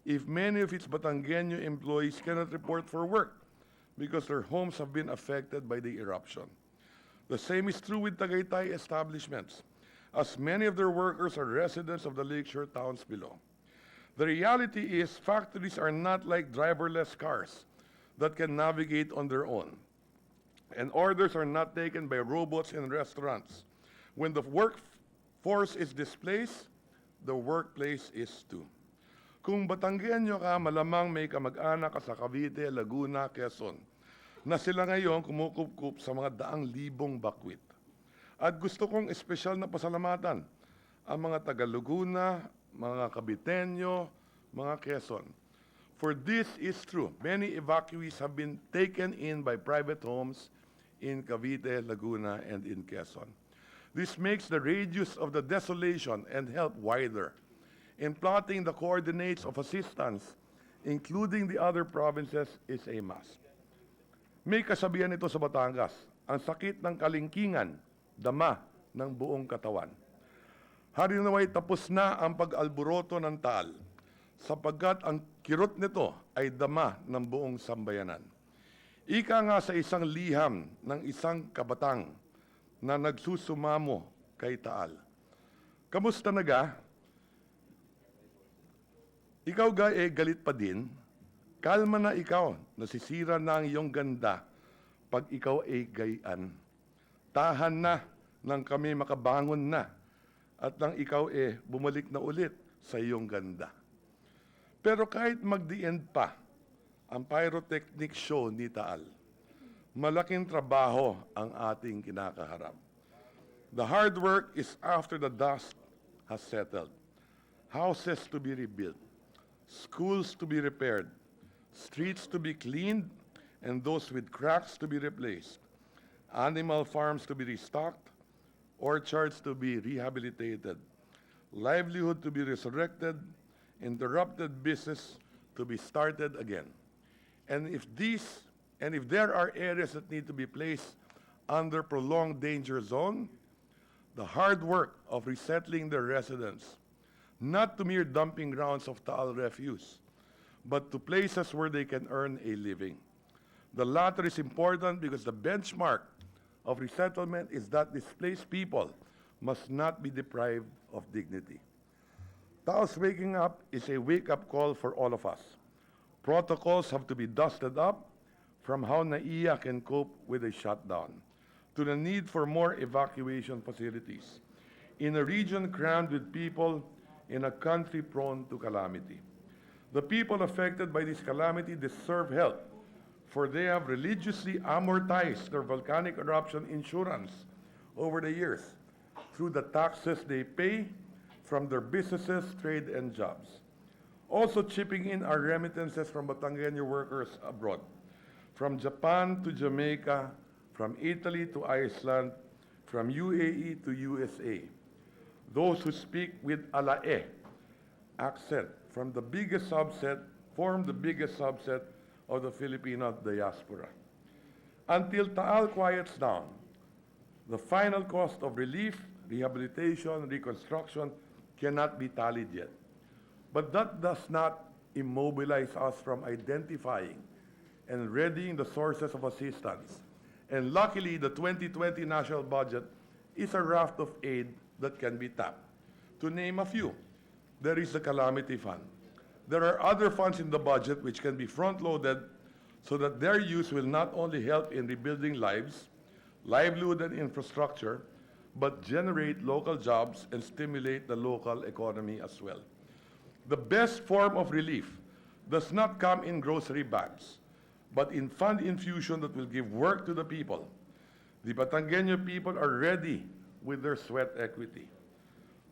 if many of its Batangueño employees cannot report for work because their homes have been affected by the eruption. The same is true with Tagaytay establishments, as many of their workers are residents of the lakeshore towns below. The reality is factories are not like driverless cars that can navigate on their own. And orders are not taken by robots in restaurants. When the workforce is displaced, the workplace is too. Kung Batangueño ka, malamang may kamag-anak ka sa Cavite, Laguna, Quezon, na sila ngayon kumukup-kup sa mga daang libong bakwit. At gusto kong espesyal na pasalamatan ang mga taga-Laguna, mga Caviteño, mga Quezon. For this is true. Many evacuees have been taken in by private homes in Cavite, Laguna, and in Quezon. This makes the radius of the desolation and help wider. In plotting the coordinates of assistance, including the other provinces, is a must. May kasabihan ito sa Batangas, ang sakit ng kalingkingan, dama ng buong katawan. Hari naway tapos na ang pag-alboroto ng Taal, sapagkat ang kirot nito ay dama ng buong sambayanan. Ika nga sa isang liham ng isang kabatang na nagsusumamo kay Taal. Kamusta na ga? Ikaw ga galit pa din? Kalma na ikaw, nasisira na ang iyong ganda pag ikaw gayan. Tahan na nang kami makabangon na at nang ikaw bumalik na ulit sa iyong ganda. Pero kahit mag-the end pa ang pyrotechnic show ni Taal, malaking trabaho ang ating kinakaharap. The hard work is after the dust has settled. Houses to be rebuilt, schools to be repaired, streets to be cleaned, and those with cracks to be replaced, animal farms to be restocked, orchards to be rehabilitated, livelihood to be resurrected, interrupted business to be started again. And if there are areas that need to be placed under prolonged danger zone, the hard work of resettling the residents, not to mere dumping grounds of Taal refuse, but to places where they can earn a living. The latter is important because the benchmark of resettlement is that displaced people must not be deprived of dignity. Taos waking up is a wake-up call for all of us. Protocols have to be dusted up from how NAIA can cope with a shutdown to the need for more evacuation facilities in a region crammed with people in a country prone to calamity. The people affected by this calamity deserve help, for they have religiously amortized their volcanic eruption insurance over the years through the taxes they pay from their businesses, trade, and jobs. Also chipping in are remittances from Batangueño workers abroad, from Japan to Jamaica, from Italy to Iceland, from UAE to USA. Those who speak with alae accent form the biggest subset of the Filipino diaspora. Until Taal quiets down, the final cost of relief, rehabilitation, reconstruction cannot be tallied yet. But that does not immobilize us from identifying and readying the sources of assistance. And luckily, the 2020 national budget is a raft of aid that can be tapped. To name a few, there is the Calamity Fund. There are other funds in the budget which can be front-loaded so that their use will not only help in rebuilding lives, livelihood, and infrastructure, but generate local jobs and stimulate the local economy as well. The best form of relief does not come in grocery bags, but in fund infusion that will give work to the people. The Batangueño people are ready with their sweat equity.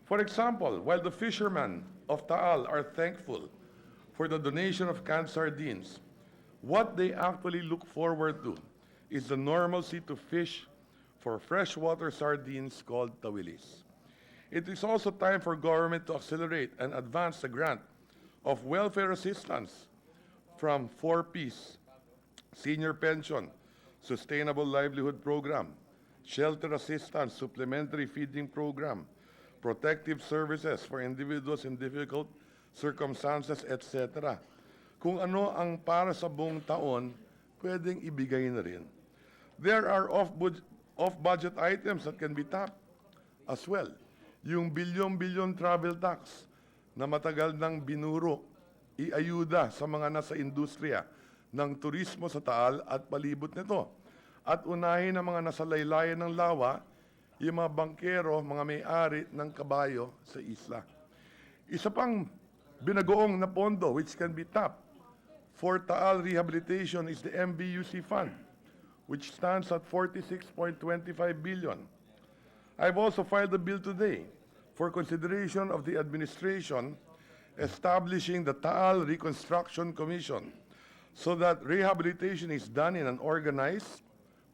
For example, while the fishermen of Taal are thankful for the donation of canned sardines, what they actually look forward to is the normalcy to fish for freshwater sardines called tawilis. It is also time for government to accelerate and advance the grant of welfare assistance from 4Ps, senior pension, sustainable livelihood program, shelter assistance, supplementary feeding program, protective services for individuals in difficult circumstances, etc. Kung ano ang para sa buong taon, pwedeng ibigay na rin. There are off-budget items that can be tapped as well. Yung bilyon-bilyon travel tax na matagal nang binuro, iayuda sa mga nasa industriya ng turismo sa Taal at palibot nito. At unahin ang mga nasa laylayan ng lawa, yung mga bangkero, mga may-ari ng kabayo sa isla. Isa pang binagoong na pondo which can be tapped for Taal rehabilitation is the MBUC Fund, which stands at 46.25 billion. I've also filed a bill today for consideration of the administration establishing the Taal Reconstruction Commission so that rehabilitation is done in an organized,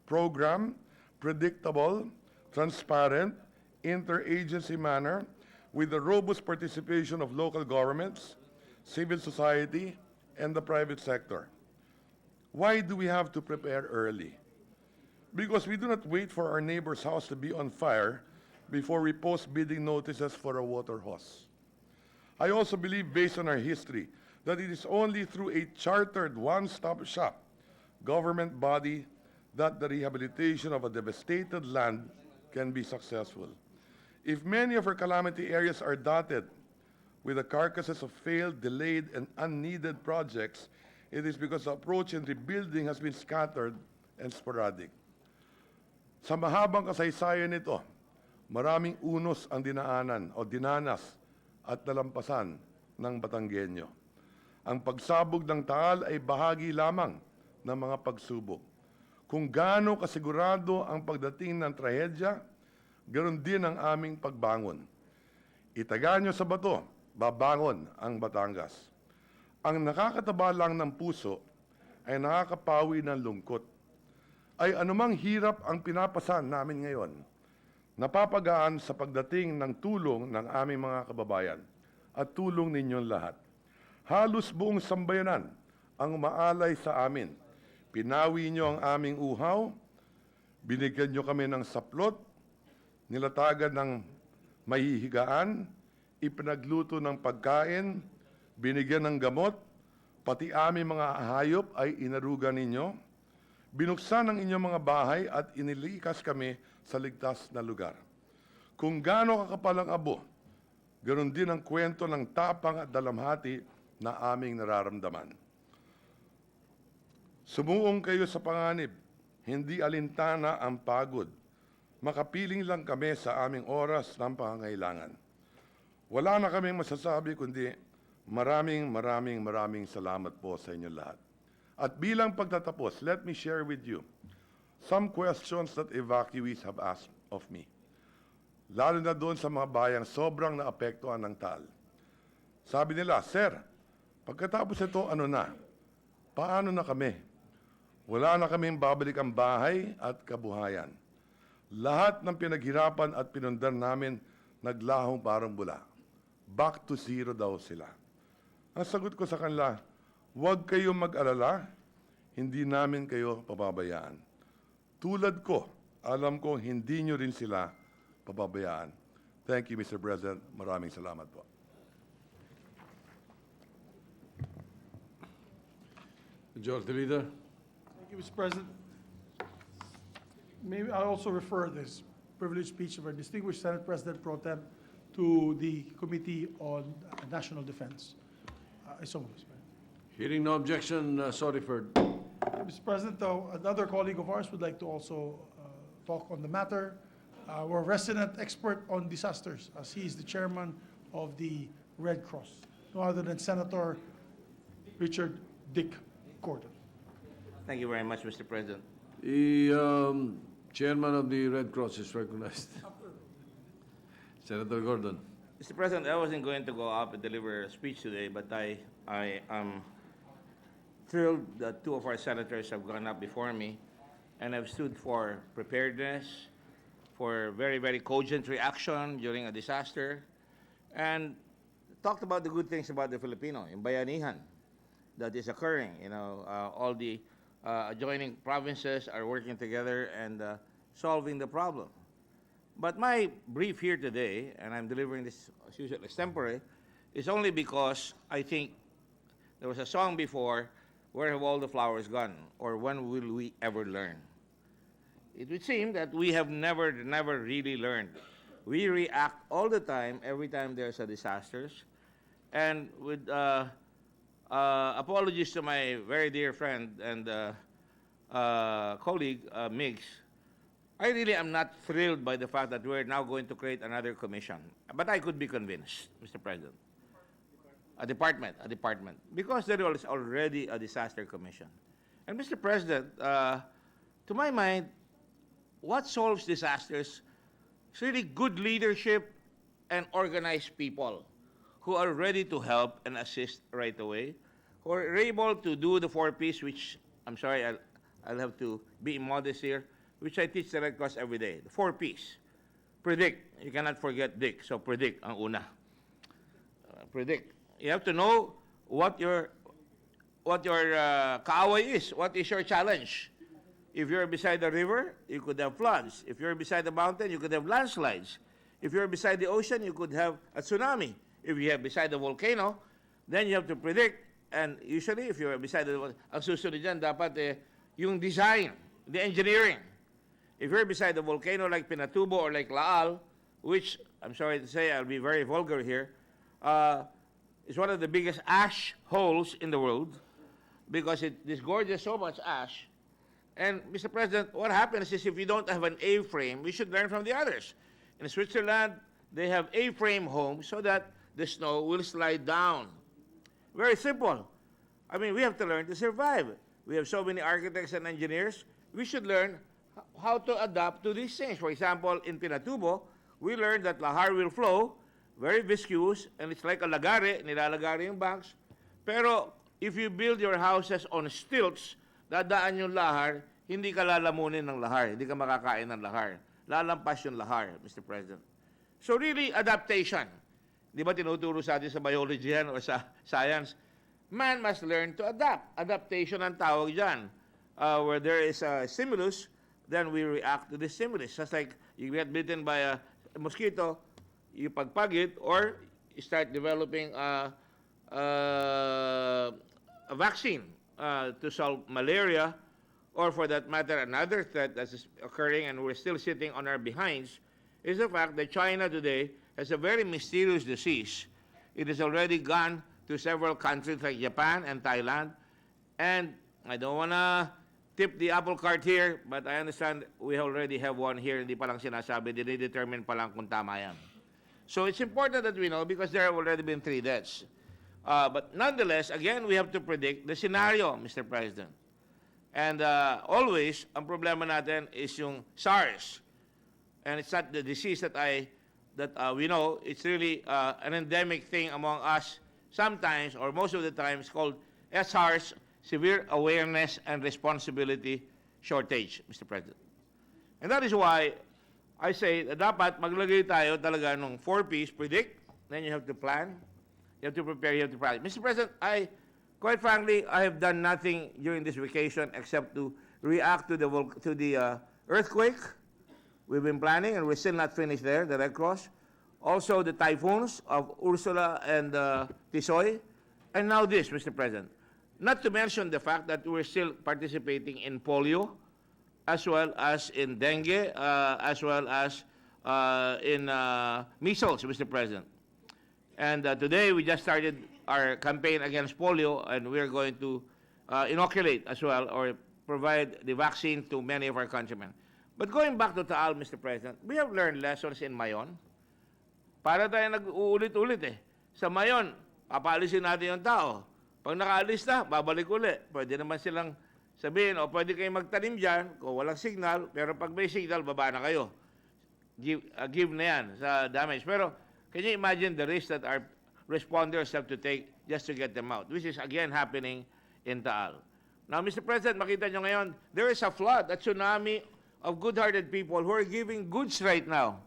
program, predictable, transparent, interagency manner with the robust participation of local governments, civil society, and the private sector. Why do we have to prepare early? Because we do not wait for our neighbor's house to be on fire before we post bidding notices for a water hose. I also believe, based on our history, that it is only through a chartered one-stop shop government body that the rehabilitation of a devastated land can be successful. If many of our calamity areas are dotted with the carcasses of failed, delayed, and unneeded projects, it is because the approach in rebuilding has been scattered and sporadic. Sa mahabang kasaysayan nito, maraming unos ang dinaanan o dinanas at nalampasan ng Batanggenyo. Ang pagsabog ng Taal ay bahagi lamang ng mga pagsubok. Kung gaano kasigurado ang pagdating ng trahedya, ganoon din ang aming pagbangon. Itaga nyo sa bato, babangon ang Batangas. Ang nakakataba lang ng puso ay nakakapawi ng lungkot. Ay anumang hirap ang pinapasan namin ngayon, napapagaan sa pagdating ng tulong ng aming mga kababayan at tulong ninyong lahat. Halos buong sambayanan ang umaalay sa amin. Pinawi nyo ang aming uhaw, binigyan nyo kami ng saplot, nilatagan ng mahihigaan, ipinagluto ng pagkain, binigyan ng gamot, pati aming mga hayop ay inaruga ninyo. Binuksan ang inyong mga bahay at inilikas kami sa ligtas na lugar. Kung gaano kakapal ang abo, ganoon din ang kwento ng tapang at dalamhati na aming nararamdaman. Sumuong kayo sa panganib, hindi alintana ang pagod. Makapiling lang kami sa aming oras ng pangangailangan. Wala na kaming masasabi kundi maraming salamat po sa inyo lahat. At bilang pagtatapos, let me share with you some questions that evacuees have asked of me. Lalo na doon sa mga bayang sobrang naapektuhan ng Taal. Sabi nila, Sir, pagkatapos ito, ano na? Paano na kami? Wala na kaming babalik ang bahay at kabuhayan. Lahat ng pinaghirapan at pinundan namin naglahong parang bula. Back to zero daw sila. Ang sagot ko sa kanila, huwag kayong mag-alala, hindi namin kayo pababayaan. Tulad ko, alam ko hindi nyo rin sila pababayaan. Thank you, Mr. President. Maraming salamat po. Majority Leader. Thank you, Mr. President. Maybe I also refer this privileged speech of our distinguished Senate President Pro Tem to the Committee on National Defense. I so move, Mr. President. Hearing no objection, so referred. Mr. President, though, another colleague of ours would like to also talk on the matter. Our resident expert on disasters, as he is the chairman of the Red Cross, no other than Senator Richard Dick Gordon. Thank you very much, Mr. President. The chairman of the Red Cross is recognized. Senator Gordon. Mr. President, I wasn't going to go up and deliver a speech today, but I am thrilled that two of our senators have gone up before me and have stood for preparedness, for very cogent reaction during a disaster, and talked about the good things about the Filipino, yung bayanihan that is occurring. You know, all the adjoining provinces are working together and solving the problem. But my brief here today, and I'm delivering this as usual extempore, is only because I think there was a song before, "Where have all the flowers gone?" or "When will we ever learn?" It would seem that we have never really learned. We react all the time, every time there's a disasters. And with apologies to my very dear friend and colleague, Miggs, I really am not thrilled by the fact that we're now going to create another commission. But I could be convinced, Mr. President. A department, because there is already a disaster commission. And Mr. President, to my mind, what solves disasters is really good leadership and organized people who are ready to help and assist right away, who are able to do the 4Ps, which, I'm sorry, I'll have to be modest here, which I teach the Red Cross every day. The 4Ps. Predict. You cannot forget Dick, so predict ang una. Predict. You have to know what your kaaway is. What is your challenge? If you're beside the river, you could have floods. If you're beside the mountain, you could have landslides. If you're beside the ocean, you could have a tsunami. If you're beside the volcano, then you have to predict. And usually, if you're beside the ang susunod dyan, dapat yung design, the engineering. If you're beside the volcano like Pinatubo or like Laal, which I'm sorry to say, I'll be very vulgar here, is one of the biggest ash holes in the world because it disgorges so much ash. And, Mr. President, what happens is if you don't have an A-frame, we should learn from the others. In Switzerland, they have A-frame homes so that the snow will slide down. Very simple. I mean, we have to learn to survive. We have so many architects and engineers. We should learn how to adapt to these things. For example, in Pinatubo, we learned that lahar will flow, very viscous, and it's like a lagare, nilalagare yung banks. Pero if you build your houses on stilts, dadaan yung lahar, hindi ka lalamunin ng lahar, hindi ka makakain ng lahar. Lalampas yung lahar, Mr. President. So really, adaptation. Di ba tinuturo sa atin sa biology yan o sa science? Man must learn to adapt. Adaptation ang tawag dyan. Where there is a stimulus, then we react to the stimulus. Just like you get bitten by a mosquito, you pagpag it, or you start developing a vaccine to solve malaria, or for that matter, another threat that is occurring and we're still sitting on our behinds, is the fact that China today has a very mysterious disease. It has already gone to several countries like Japan and Thailand. And I don't want to tip the apple cart here, but I understand we already have one here. Hindi pa lang sinasabi, dinidetermine pa lang kung tama yan. So it's important that we know because there have already been 3 deaths. But nonetheless, again, we have to predict the scenario, Mr. President. And always, ang problema natin is yung SARS. And it's not the disease that we know. It's really an endemic thing among us. Sometimes, or most of the time, it's called SARS, Severe Awareness and Responsibility Shortage, Mr. President. And that is why I say that dapat maglagay tayo talaga ng 4 Ps, predict, then you have to plan, you have to prepare, you have to practice. Mr. President, quite frankly, I have done nothing during this vacation except to react to the earthquake. We've been planning, and we're still not finished there, the Red Cross. Also, the typhoons of Ursula and Tisoy. And now this, Mr. President. Not to mention the fact that we're still participating in polio, as well as in dengue, as well as in measles, Mr. President. And today, we just started our campaign against polio, and we're going to inoculate as well, or provide the vaccine to many of our countrymen. But going back to Taal, Mr. President, we have learned lessons in Mayon. Para tayo nag-uulit-ulit eh. Sa Mayon, papaalisin natin yung tao. Pag nakaalis na, babalik ulit. Pwede naman silang sabihin, o pwede kayong magtanim dyan kung walang signal, pero pag may signal, baba na kayo. Give na yan sa damage. Pero, can you imagine the risk that our responders have to take just to get them out, which is again happening in Taal. Now, Mr. President, makita nyo ngayon, there is a flood, a tsunami of good-hearted people who are giving goods right now.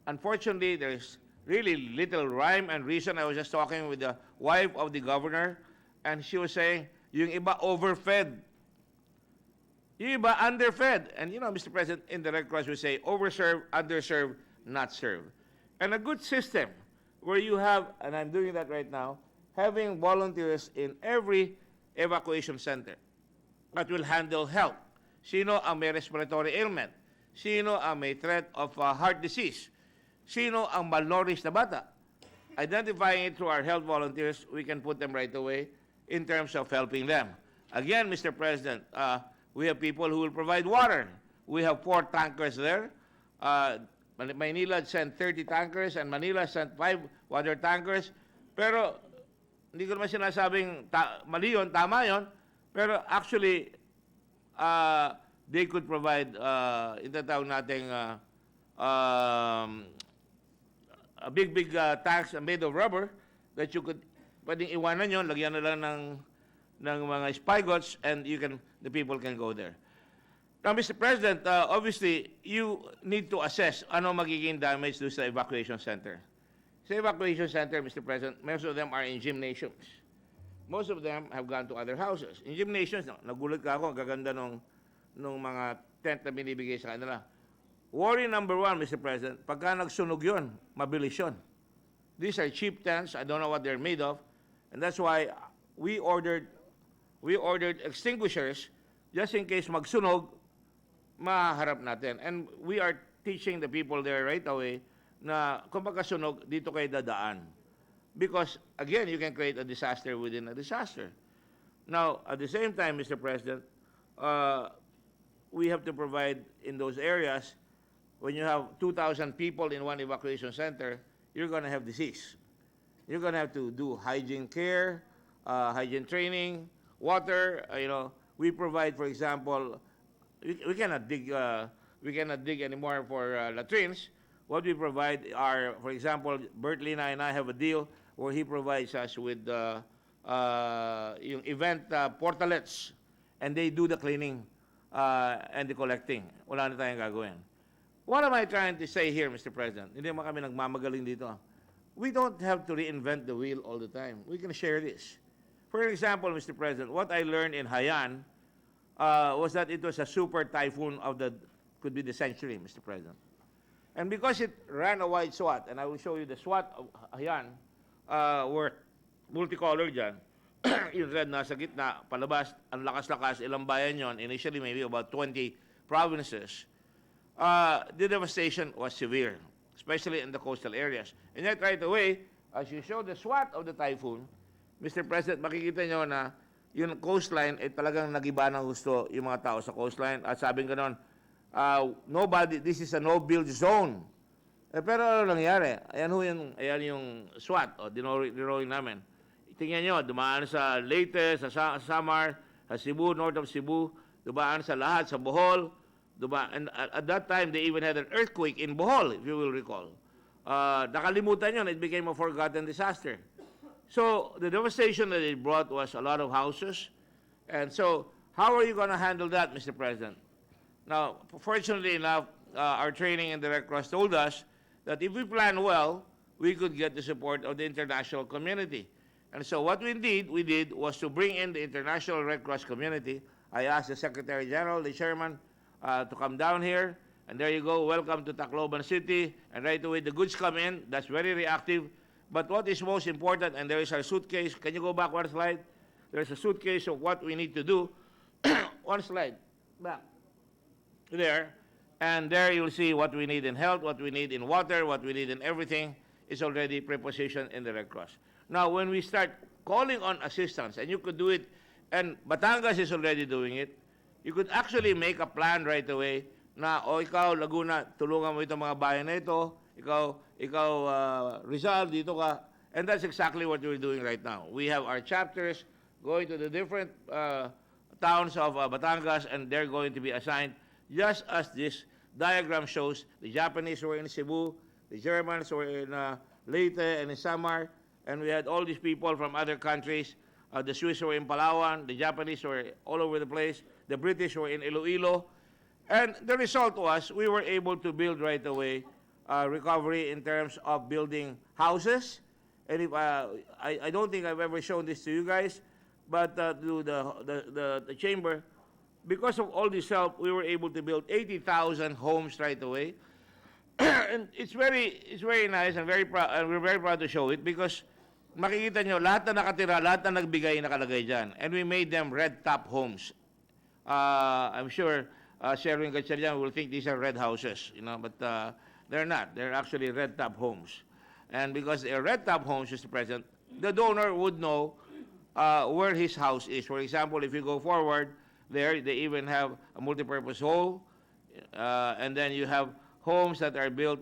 Unfortunately, there's really little rhyme and reason. I was just talking with the wife of the governor, and she was saying, yung iba overfed. Yung iba underfed. And you know, Mr. President, in the Red Cross, we say overserved, underserved, not served. And a good system where you have, and I'm doing that right now, having volunteers in every evacuation center that will handle health. Sino ang may respiratory ailment? Sino ang may threat of heart disease? Sino ang malnourished na bata? Identifying it through our health volunteers, we can put them right away in terms of helping them. Again, Mr. President, we have people who will provide water. We have 4 tankers there. Maynila sent 30 tankers and Manila sent 5 water tankers. Pero, hindi ko naman sinasabing mali yun, tama yun. Pero actually, they could provide, itatawag natin, a big tanks made of rubber that you could, pwedeng iwanan yun, lagyan na lang ng mga spigots, and the people can go there. Now, Mr. President, obviously, you need to assess ano magiging damage do sa evacuation center. Sa evacuation center, Mr. President, most of them are in gymnasiums. Most of them have gone to other houses. In gymnasiums, nagulat ka ako, ang gaganda nung mga tent na binibigay sa kanila. Worry number 1, Mr. President, pagka nagsunog yun, mabilis yun. These are cheap tents. I don't know what they're made of. And that's why we ordered extinguishers just in case magsunog, maharap natin. And we are teaching the people there right away na kung magkasunog, dito kayo dadaan. Because, again, you can create a disaster within a disaster. Now, at the same time, Mr. President, we have to provide in those areas, when you have 2,000 people in one evacuation center, you're going to have disease. You're going to have to do hygiene care, hygiene training, water. We provide, for example, we cannot dig anymore for latrines. What we provide are, for example, Bert Lina and I have a deal where he provides us with yung event portalets, and they do the cleaning and the collecting. Wala na tayong gagawin. What am I trying to say here, Mr. President? Hindi naman kami nagmamagaling dito. We don't have to reinvent the wheel all the time. We can share this. For example, Mr. President, what I learned in Haiyan was that it was a super typhoon could be the century, Mr. President. And because it ran a wide swath, and I will show you the swath of Haiyan, were multicolored dyan, yung red nasa gitna, palabas, ang lakas-lakas, ilang bayan yon, initially maybe about 20 provinces. The devastation was severe, especially in the coastal areas. And yet right away, as you show the swath of the typhoon, Mr. President, makikita nyo na yung coastline ay talagang nagiba ng gusto yung mga tao sa coastline. At sabing ganon, this is a no-build zone. Pero ano nangyari? Ayan yung SWAT, dinrawing namin. Tingnan nyo, dumaan sa Leyte, sa Samar, sa Cebu, north of Cebu, dumaan sa lahat, sa Bohol. And at that time, they even had an earthquake in Bohol, if you will recall. Nakalimutan yun, it became a forgotten disaster. So the devastation that it brought was a lot of houses. And so how are you going to handle that, Mr. President? Now, fortunately enough, our training in the Red Cross told us that if we plan well, we could get the support of the international community. And so what we did was to bring in the international Red Cross community. I asked the Secretary General, the chairman, to come down here. And there you go, welcome to Tacloban City. And right away, the goods come in. That's very reactive. But what is most important, and there is our suitcase. Can you go back one slide? There's a suitcase of what we need to do. One slide, back. There. And there you'll see what we need in health, what we need in water, what we need in everything is already prepositioned in the Red Cross. Now, when we start calling on assistance, and you could do it, and Batangas is already doing it, you could actually make a plan right away na, ikaw, Laguna, tulungan mo itong mga bayan na ito, ikaw, Rizal, dito ka. And that's exactly what we're doing right now. We have our chapters going to the different towns of Batangas, and they're going to be assigned, just as this diagram shows. The Japanese were in Cebu, the Germans were in Leyte and in Samar, and we had all these people from other countries. The Swiss were in Palawan, the Japanese were all over the place, the British were in Iloilo. And the result was we were able to build right away recovery in terms of building houses. And if, I don't think I've ever shown this to you guys, but to the chamber, because of all this help, we were able to build 80,000 homes right away. And it's very nice and we're very proud to show it because makikita nyo, lahat na nakatira, lahat na nagbigay nakalagay dyan. And we made them red top homes. I'm sure Sherwin Gatchalian will think these are red houses, but they're not. They're actually red top homes. And because they're red top homes, Mr. President, the donor would know where his house is. For example, if you go forward, there they even have a multipurpose hall, and then you have homes that are built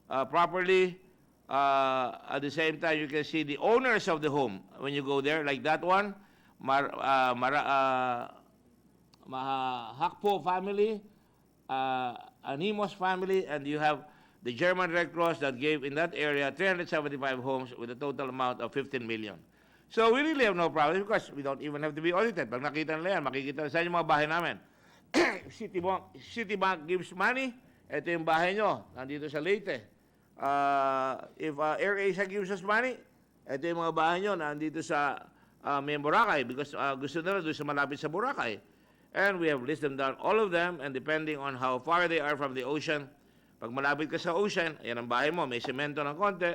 properly. At the same time, you can see the owners of the home when you go there, like that one, Hakpo family, Animos family, and you have the German Red Cross that gave in that area 375 homes with a total amount of 15 million. So we really have no problem because we don't even have to be audited. Pag nakita nila yan, makikita sa yung mga bahay namin. Citibank gives money, ito yung bahay nyo, nandito sa Leyte. If AirAsia gives us money, ito yung mga bahay nyo, nandito sa may Boracay because gusto nila doon sa malapit sa Boracay. And we have listed down all of them, and depending on how far they are from the ocean, pag malapit ka sa ocean, ayan ang bahay mo, may semento ng konti.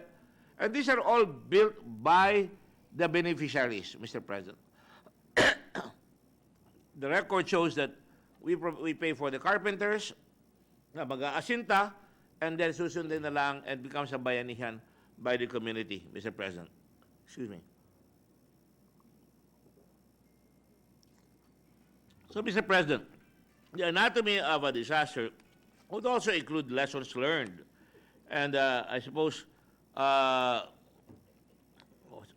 And these are all built by the beneficiaries, Mr. President. The record shows that we pay for the carpenters na mag-aasinta, and then susundin na lang and becomes a bayanihan by the community, Mr. President. Excuse me. So, Mr. President, the anatomy of a disaster would also include lessons learned. And I suppose,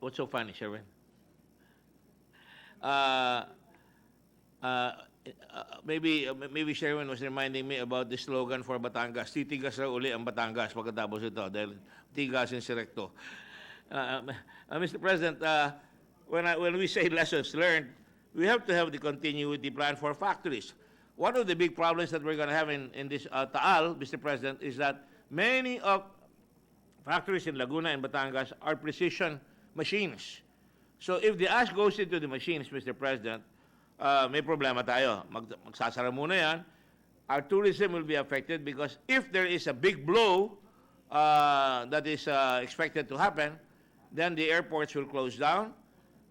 what's so funny, Sherwin? Maybe Sherwin was reminding me about the slogan for Batangas, titigas raw uli ang Batangas pagkatapos ito, dahil tigasin si Recto. Mr. President, when we say lessons learned, we have to have the continuity plan for factories. One of the big problems that we're going to have in this Taal, Mr. President, is that many of factories in Laguna and Batangas are precision machines. So if the ash goes into the machines, Mr. President, may problema tayo. Magsasara muna yan. Our tourism will be affected because if there is a big blow that is expected to happen, then the airports will close down.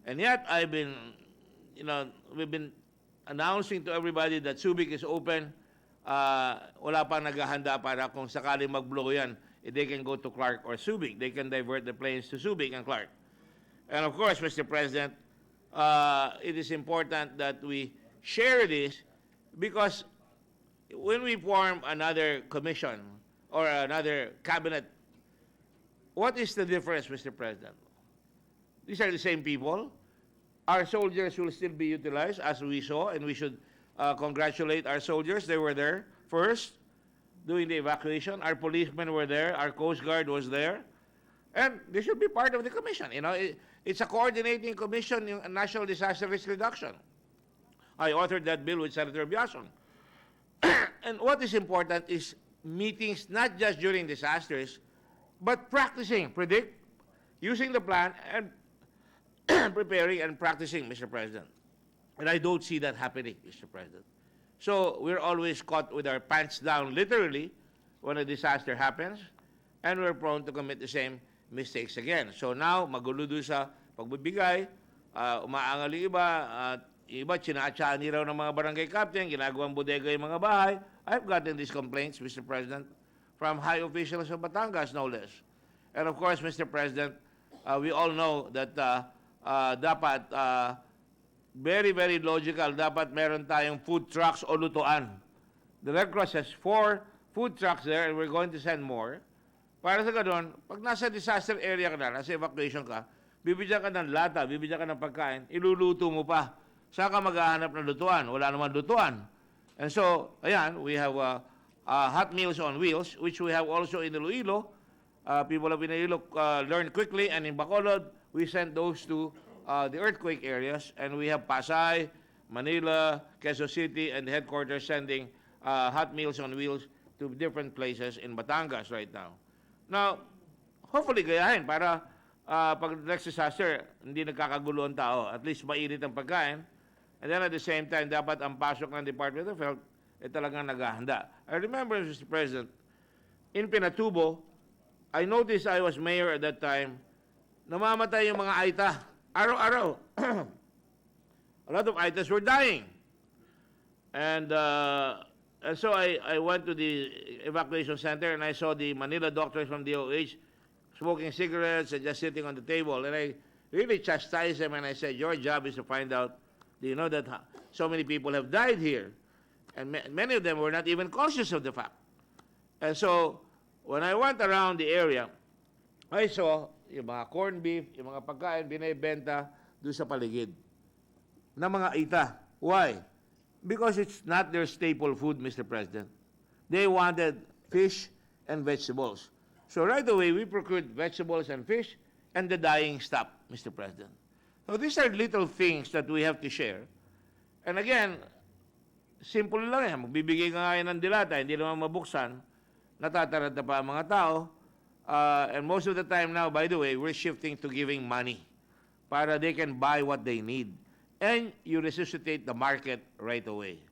And yet, we've been announcing to everybody that Subic is open. Wala pang naghahanda para kung sakaling mag-blow yan, they can go to Clark or Subic. They can divert the planes to Subic and Clark. And of course, Mr. President, it is important that we share this because when we form another commission or another cabinet, what is the difference, Mr. President? These are the same people. Our soldiers will still be utilized, as we saw, and we should congratulate our soldiers. They were there first, doing the evacuation. Our policemen were there. Our Coast Guard was there. And they should be part of the commission. It's a coordinating commission in National Disaster Risk Reduction. I authored that bill with Senator Biason. And what is important is meetings not just during disasters, but practicing, predict, using the plan, and preparing and practicing, Mr. President. And I don't see that happening, Mr. President. So we're always caught with our pants down, literally, when a disaster happens, and we're prone to commit the same mistakes again. So now, magulo doon sa pagbibigay, umaangal yung iba, iba, chinaachani raw ng mga barangay captain, ginagawang bodega yung mga bahay. I've gotten these complaints, Mr. President, from high officials of Batangas, no less. And of course, Mr. President, we all know that dapat, very, very logical, dapat meron tayong food trucks o lutuan. The Red Cross has 4 food trucks there, and we're going to send more. Para sa ganoon, pag nasa disaster area ka na, nasa evacuation ka, bibigyan ka ng lata, bibigyan ka ng pagkain, iluluto mo pa. Saan ka maghahanap ng lutuan? Wala naman lutuan. And so, ayan, we have hot meals on wheels, which we have also in Iloilo. People of Iloilo learn quickly, and in Bacolod, we send those to the earthquake areas, and we have Pasay, Manila, Quezon City, and the headquarters sending hot meals on wheels to different places in Batangas right now. Now, hopefully gayahin para pag next disaster, hindi nagkakagulo ang tao. At least mainit ang pagkain. And then at the same time, dapat ang pasok ng Department of Health talagang naghahanda. I remember, Mr. President, in Pinatubo, I noticed I was mayor at that time, namamatay yung mga Aita. Araw-araw. A lot of Aitas were dying. And so I went to the evacuation center and I saw the Manila doctors from DOH smoking cigarettes and just sitting on the table. And I really chastised them and I said, your job is to find out, do you know that so many people have died here? And many of them were not even conscious of the fact. And so when I went around the area, I saw yung mga corned beef, yung mga pagkain, binibenta doon sa paligid na mga Aita. Why? Because it's not their staple food, Mr. President. They wanted fish and vegetables. So right away, we procured vegetables and fish, and the dying stopped, Mr. President. So these are little things that we have to share. And again, simple lang yan. Magbibigay ka nga ng dilata, hindi naman mabuksan, natataranta pa ang mga tao. And most of the time now, by the way, we're shifting to giving money para they can buy what they need. And you resuscitate the market right away.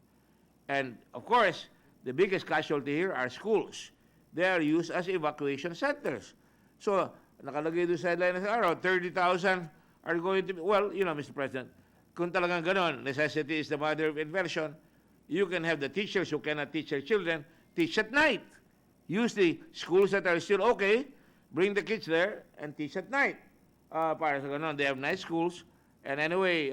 And of course, the biggest casualty here are schools. They are used as evacuation centers. So, nakalagay doon sa headline sa araw, 30,000 are going to be, well, you know, Mr. President, kung talagang ganon, necessity is the mother of invention, you can have the teachers who cannot teach their children teach at night. use the schools that are still okay, bring the kids there, and teach at night. Para sa ganun, they have nice schools, and anyway,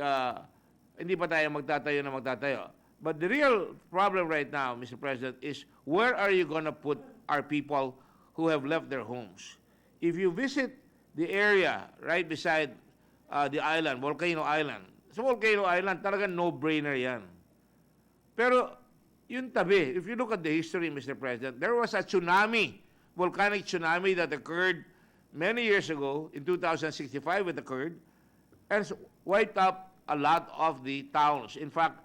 hindi pa tayo magtatayo na magtatayo. But the real problem right now, Mr. President, is where are you gonna put our people who have left their homes? If you visit the area right beside the island, Volcano Island, sa Volcano Island, talagang no-brainer yan. Pero, yung tabi, if you look at the history, Mr. President, there was a tsunami, volcanic tsunami that occurred many years ago, in 2065 it occurred, and wiped up a lot of the towns. In fact,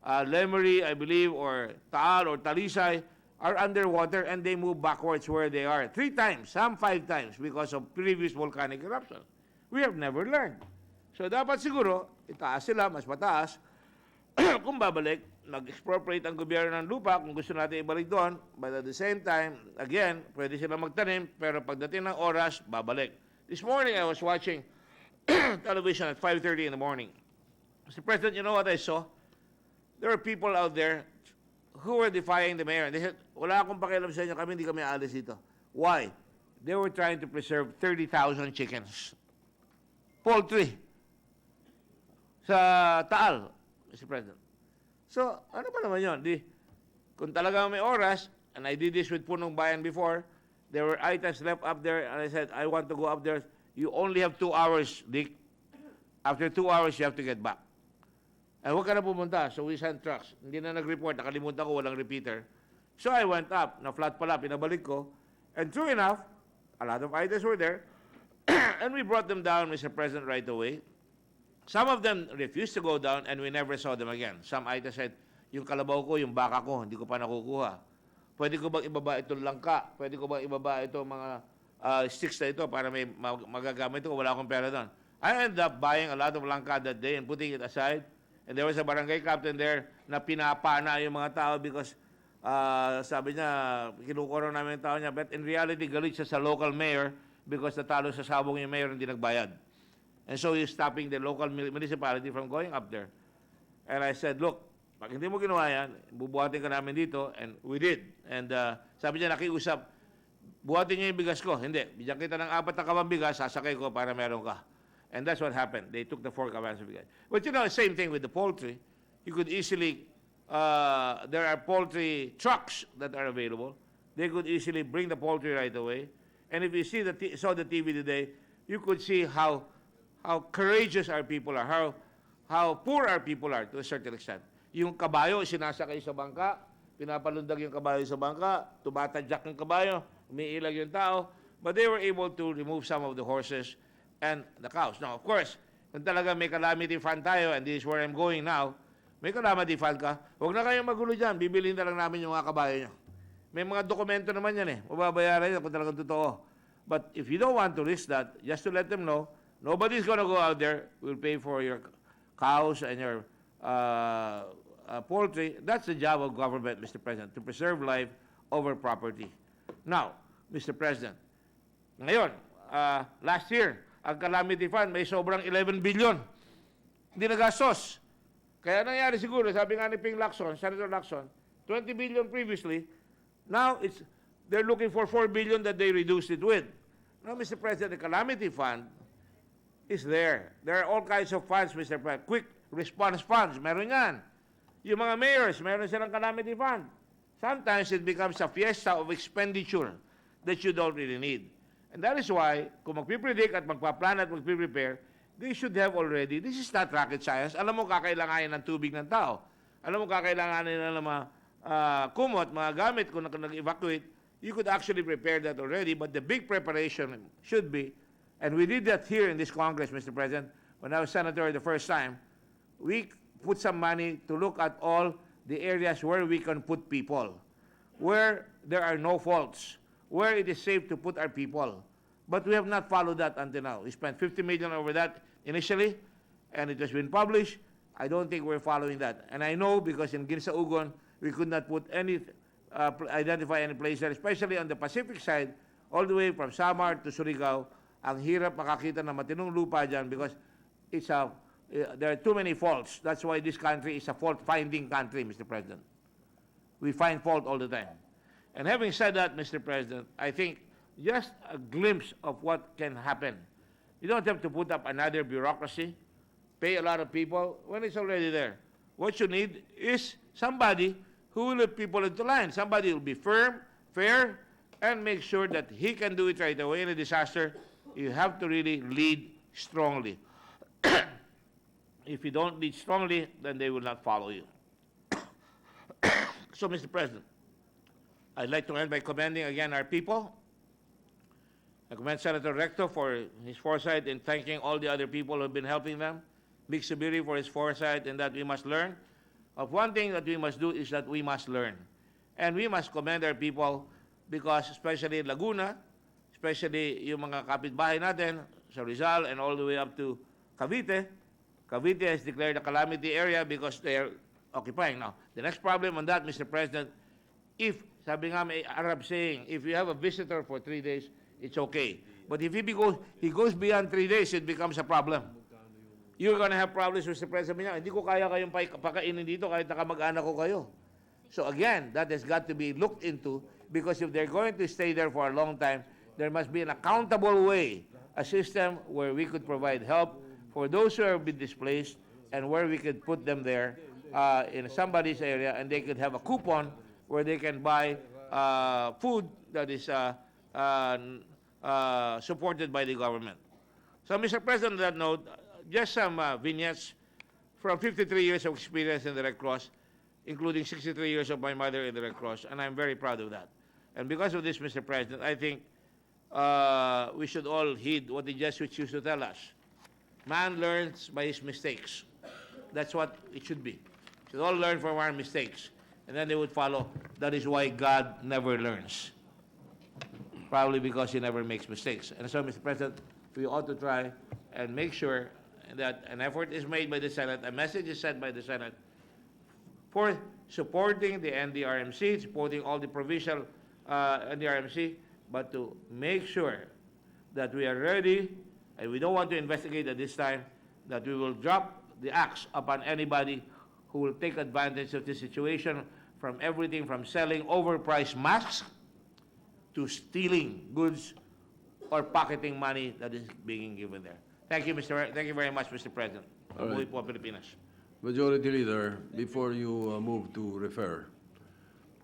Lemery, I believe, or Taal or Talisay are underwater and they move backwards where they are. 3 times, some 5 times because of previous volcanic eruptions. We have never learned. So dapat siguro, itaas sila, mas mataas. Kung babalik, nag-expropriate ang gobyerno ng lupa kung gusto natin ibalik doon. But at the same time, again, pwede sila magtanim, pero pagdating ng oras, babalik. This morning, I was watching television at 5:30 in the morning. Mr. President, you know what I saw? There are people out there who were defying the mayor. They said, wala akong pakialam sa inyo, hindi kami aalis dito. Why? They were trying to preserve 30,000 chickens. Poultry. Sa Taal, Mr. President. So, ano pa naman yun? Kung talagang may oras, and I did this with Punong Bayan before, there were items left up there, and I said, I want to go up there. You only have 2 hours, Dick. After 2 hours, you have to get back. And huwag ka na pumunta. So we sent trucks. Hindi na nag-report. Nakalimutan ko, walang repeater. So I went up. Na-flat pala, pinabalik ko. And true enough, a lot of items were there. And we brought them down, Mr. President, right away. Some of them refused to go down and we never saw them again. Some items said, yung kalabaw ko, yung baka ko, hindi ko pa nakukuha. Pwede ko bang ibaba itong langka? Pwede ko bang ibaba itong mga sticks na ito para may magagamit ko? Wala akong pera doon. I ended up buying a lot of langka that day and putting it aside. And there was a barangay captain there na pinapana yung mga tao because sabi niya, kinukuro namin yung tao niya. But in reality, galit siya sa local mayor because natalo sa sabong yung mayor hindi nagbayad. And so he's stopping the local municipality from going up there. And I said, look, pag hindi mo ginawa yan, bubuhatin ka namin dito. And we did. And sabi niya, nakiusap, buhatin niya yung bigas ko. Hindi, bigyan kita ng 4 na kabang bigas, sasakay ko para meron ka. And that's what happened. They took the 4 cabans of bigas. But you know, same thing with the poultry. You could easily, there are poultry trucks that are available. They could easily bring the poultry right away. And if you saw the TV today, you could see how courageous our people are, how poor our people are to a certain extent. Yung kabayo, sinasakay sa bangka, pinapalundag yung kabayo sa bangka, tumatadyak yung kabayo, umiilag yung tao, but they were able to remove some of the horses and the cows. Now, of course, kung talaga may calamity fund tayo, and this is where I'm going now, may calamity fund ka, huwag na kayong magulo dyan, bibilhin na lang namin yung mga kabayo nyo. May mga dokumento naman yan mababayaran yan kung talagang totoo. But if you don't want to risk that, just to let them know, nobody's gonna go out there, will pay for your cows and your poultry. That's the job of government, Mr. President, to preserve life over property. Now, Mr. President, ngayon, last year, ang calamity fund may sobrang 11 billion. Hindi nagastos. Kaya nangyari siguro, sabi nga ni Ping Lacson, Senator Lacson, 20 billion previously, now they're looking for 4 billion that they reduced it with. Now, Mr. President, the calamity fund is there. There are all kinds of funds, Mr. President. Quick response funds, meron yan. Yung mga mayors, meron silang calamity fund. Sometimes it becomes a fiesta of expenditure that you don't really need. And that is why, kung magpipredict at magpaplan at magpiprepare, they should have already, this is not rocket science, alam mo kakailanganin ng tubig ng tao. Alam mo kakailanganin ng mga kumot, mga gamit kung nag-evacuate, you could actually prepare that already, but the big preparation should be, and we did that here in this Congress, Mr. President, when I was senator the first time, we put some money to look at all the areas where we can put people, where there are no faults, where it is safe to put our people. But we have not followed that until now. We spent 50 million over that initially, and it has been published. I don't think we're following that. And I know because in Ginsa-Ugon, we could not put any, identify any place there, especially on the Pacific side, all the way from Samar to Surigao. Ang hirap makakita ng matinong lupa dyan because there are too many faults. That's why this country is a fault-finding country, Mr. President. We find fault all the time. And having said that, Mr. President, I think just a glimpse of what can happen. You don't have to put up another bureaucracy, pay a lot of people when it's already there. What you need is somebody who will let people into line. Somebody who will be firm, fair, and make sure that he can do it right away in a disaster. You have to really lead strongly. If you don't lead strongly, then they will not follow you. So, Mr. President, I'd like to end by commending again our people. I commend Senator Recto for his foresight in thanking all the other people who have been helping them. Big Subiri for his foresight in that we must learn. Of one thing that we must do is that we must learn. And we must commend our people because especially in Laguna, especially yung mga kapitbahay natin sa Rizal and all the way up to Cavite, Cavite has declared a calamity area because they are occupying. Now, the next problem on that, Mr. President, if, sabi nga may Arab saying, if you have a visitor for 3 days, it's okay. But if he goes beyond 3 days, it becomes a problem. You're gonna have problems, Mr. President. Sabi niya, hindi ko kaya kayong pakainin dito kahit nakamag-anak ko kayo. So again, that has got to be looked into because if they're going to stay there for a long time, there must be an accountable way, a system where we could provide help for those who have been displaced and where we could put them there in somebody's area and they could have a coupon where they can buy food that is supported by the government. So, Mr. President, on that note, just some vignettes from 53 years of experience in the Red Cross, including 63 years of my mother in the Red Cross, and I'm very proud of that. And because of this, Mr. President, I think we should all heed what the Jesuits used to tell us. Man learns by his mistakes. That's what it should be. We should all learn from our mistakes, and then they would follow. That is why God never learns. Probably because he never makes mistakes. And so, Mr. President, we ought to try and make sure that an effort is made by the Senate, a message is sent by the Senate for supporting the NDRMC, supporting all the provincial NDRMC, but to make sure that we are ready, and we don't want to investigate at this time, that we will drop the axe upon anybody who will take advantage of the situation, from everything from selling overpriced masks to stealing goods or pocketing money that is being given there. Thank you, Thank you very much, Mr. President. All right. Mabuhay po ang Pilipinas. Majority Leader, before you move to refer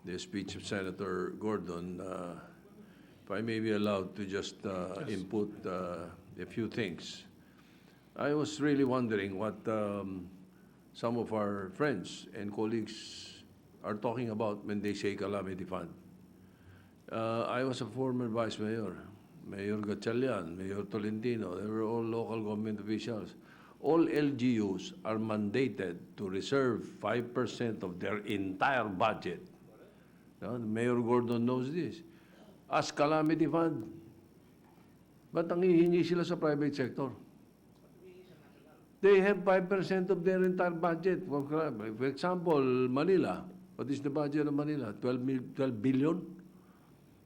the speech of Senator Gordon, if I may be allowed to just input a few things. I was really wondering what some of our friends and colleagues are talking about when they say calamity fund. I was a former vice mayor, Mayor Gatchalian, Mayor Tolentino. They were all local government officials. All LGUs are mandated to reserve 5% of their entire budget. Mayor Gordon knows this. As calamity fund. Ba't ang hihingi sila sa private sector? They have 5% of their entire budget. For example, Manila. What is the budget of Manila? 12 billion?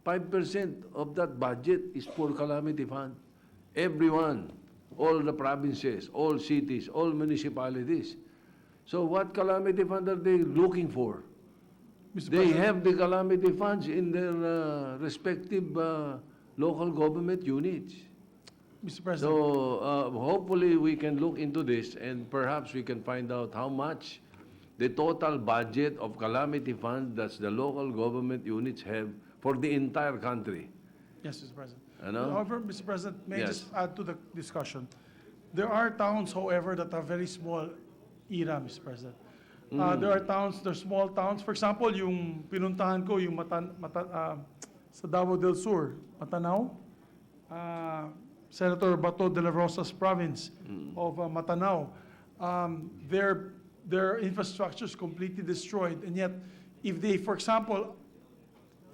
5% of that budget is for calamity fund. Everyone, all the provinces, all cities, all municipalities. So what calamity fund are they looking for? Mr. They President, have the calamity funds in their respective local government units. Mr. President. So hopefully we can look into this and perhaps we can find out how much the total budget of calamity fund that the local government units have for the entire country. Yes, Mr. President. Ano? However, Mr. President, may I Yes. just add to the discussion? There are towns, however, that are very small era, Mr. President. There are towns, there are small towns. For example, yung pinuntahan ko, yung sa Davao del Sur, Matanao, Senator Bato de la Rosa's province of Matanao. Their infrastructure is completely destroyed, and yet, if they, for example,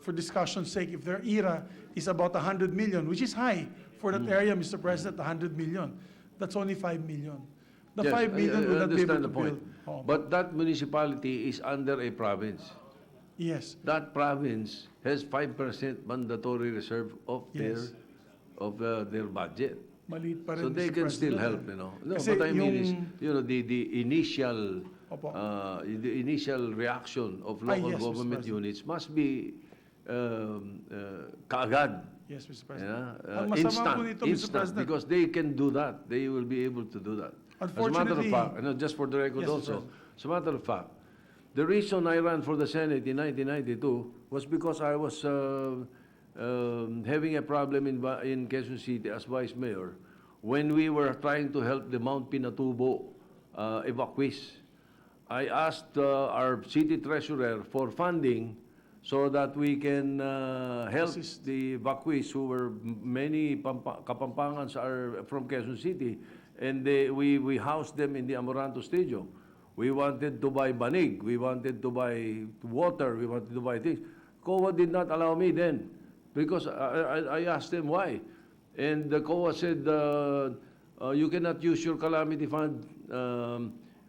for discussion's sake, if their ERA is about 100 million, which is high for that area, Mr. President, 100 million, that's only 5 million. The Yes, 5 million I will not be able understand to the point. build. Oh, But that municipality is under a province. yes, That province has 5% mandatory reserve of Yes. their budget. maliit pa rin, So they Mr. can still President. help, you know. No, Kasi what I mean is, yung- the initial Opo. the initial reaction of Ah, local yes, Mr. government President. units must be kaagad. Yes, Mr. President. Yeah, Ang masama po nito, Mr. instant, President, because they can do that. They will be able to do that. As a matter of Unfortunately- fact, just for the record Yes, Mr. also, President. as a matter of fact, the reason I ran for the Senate in 1992 was because I was having a problem in Quezon City as Vice Mayor when we were trying to help the Mount Pinatubo evacuees. I asked our city treasurer for funding so that we can help Assist. the evacuees who were many Kapampangans are from Quezon City, and we housed them in the Amoranto Stadium. We wanted to buy banig, we wanted to buy water, we wanted to buy things. COA did not allow me then because I asked them why. And the COA said, you cannot use your calamity fund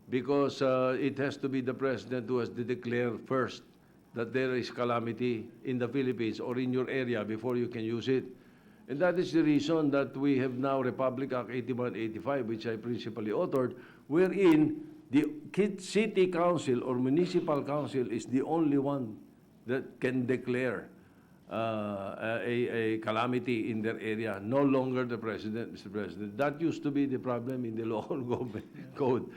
because it has to be the president who has to declare first that there is calamity in the Philippines or in your area before you can use it. And that is the reason that we have now Republic Act 8185, which I principally authored, wherein the city council or municipal council is the only one that can declare a calamity in their area, no longer the president, Mr. President. That used to be the problem in the local government code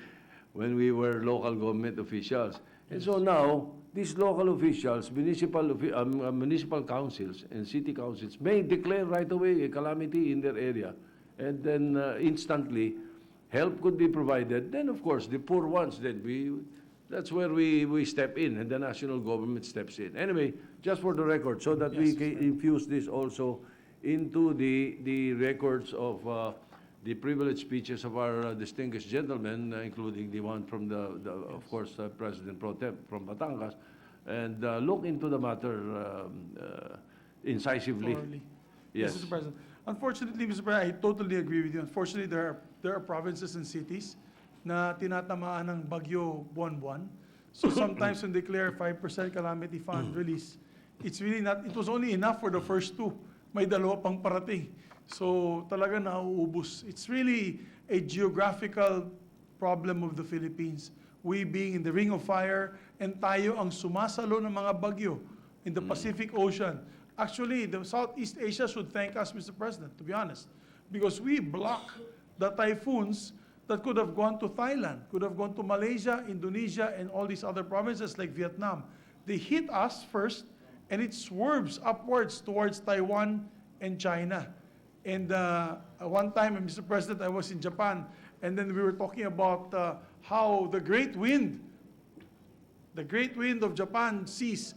when we were local government officials. And so now, these local officials, municipal councils and city councils may declare right away a calamity in their area, and then instantly help could be provided. Then, of course, the poor ones, that's where we step in, and the national government steps in. Anyway, just for the record, so that we can infuse this also into the records of the privileged speeches of our distinguished gentlemen, including the one from of course, President Pro Tem from Batangas, and look into the matter incisively. Thoroughly. Yes. Mr. President. Unfortunately, Mr. President, I totally agree with you. Unfortunately, there are provinces and cities na tinatamaan ng bagyo buwan-buwan. So sometimes when they declare 5% calamity fund release, it's really not, it was only enough for the first two. May dalawa pang parating. So talaga nauubos. It's really a geographical problem of the Philippines. We being in the ring of fire, and tayo ang sumasalo ng mga bagyo in the Pacific Ocean. Actually, the Southeast Asia should thank us, Mr. President, to be honest, because we block the typhoons that could have gone to Thailand, could have gone to Malaysia, Indonesia, and all these other provinces like Vietnam. They hit us first, and it swerves upwards towards Taiwan and China. And one time, Mr. President, I was in Japan, and then we were talking about how the great wind of Japan seas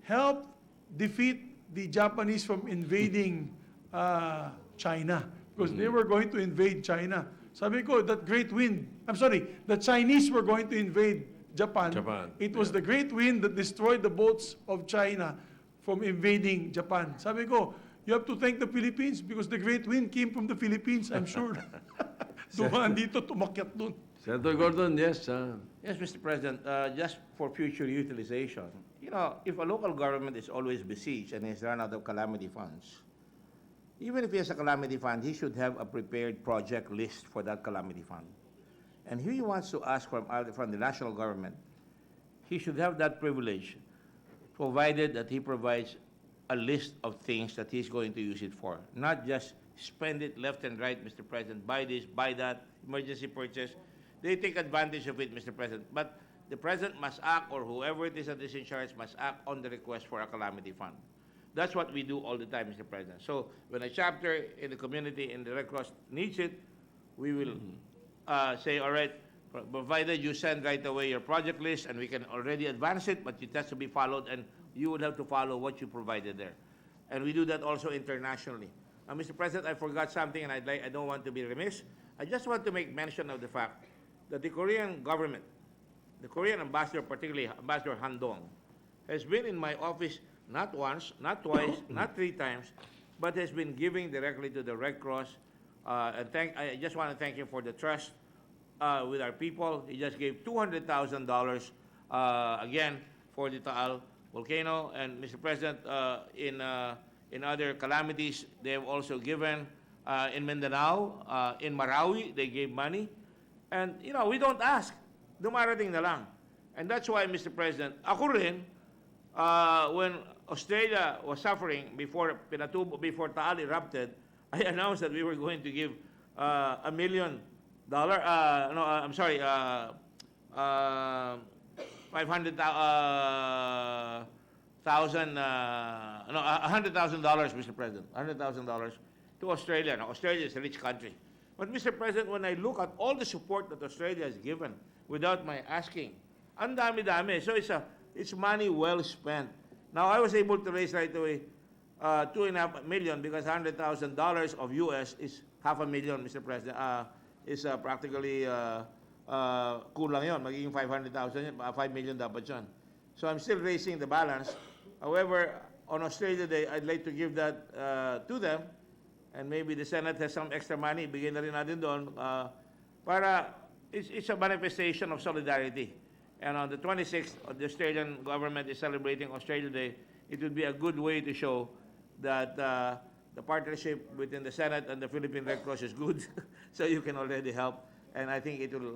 helped defeat the Japanese from invading China, because they were going to invade China. Sabi ko, that great wind, the Chinese were going to invade Japan. It was the great wind that destroyed the boats of China from invading Japan. Sabi ko, you have to thank the Philippines because the great wind came from the Philippines, I'm sure. Dumaan dito, tumakyat dun. Senator Gordon, yes. Yes, Mr. President, just for future utilization, if a local government is always besieged and has run out of calamity funds, even if he has a calamity fund, he should have a prepared project list for that calamity fund. And if he wants to ask from the national government, he should have that privilege, provided that he provides a list of things that he's going to use it for, not just spend it left and right, Mr. President, buy this, buy that, emergency purchase. They take advantage of it, Mr. President. But the President must act, or whoever it is that is in charge must act on the request for a calamity fund. That's what we do all the time, Mr. President. So when a chapter in the community in the Red Cross needs it, we will say, all right, provided you send right away your project list, and we can already advance it, but it has to be followed, and you would have to follow what you provided there. And we do that also internationally. Mr. President, I forgot something, and I don't want to be remiss. I just want to make mention of the fact that the Korean government, the Korean ambassador, particularly Ambassador Han Dong, has been in my office not once, not twice, not 3 times, but has been giving directly to the Red Cross. I just want to thank him for the trust with our people. He just gave $200,000 again for the Taal volcano. And Mr. President, in other calamities, they have also given in Mindanao, in Marawi, they gave money. And, we don't ask. Dumarating na lang. And that's why, Mr. President, ako rin, when Australia was suffering before before Taal erupted, I announced that we were going to give $1 million. No, I'm sorry, 500 thousand, no, $100,000, Mr. President, $100,000 to Australia. Now, Australia is a rich country. But, Mr. President, when I look at all the support that Australia has given without my asking, ang dami-dami. So it's money well spent. Now, I was able to raise right away $2.5 million because $100,000 of US is $500,000, Mr. President. Is practically kulang yon, magiging 500,000, 5 million dapat yun. So I'm still raising the balance. However, on Australia Day, I'd like to give that to them, and maybe the Senate has some extra money, bigyan na rin natin doon, para it's a manifestation of solidarity. And on the 26th, the Australian government is celebrating Australia Day. It would be a good way to show that the partnership between the Senate and the Philippine Red Cross is good, so you can already help. And I think it will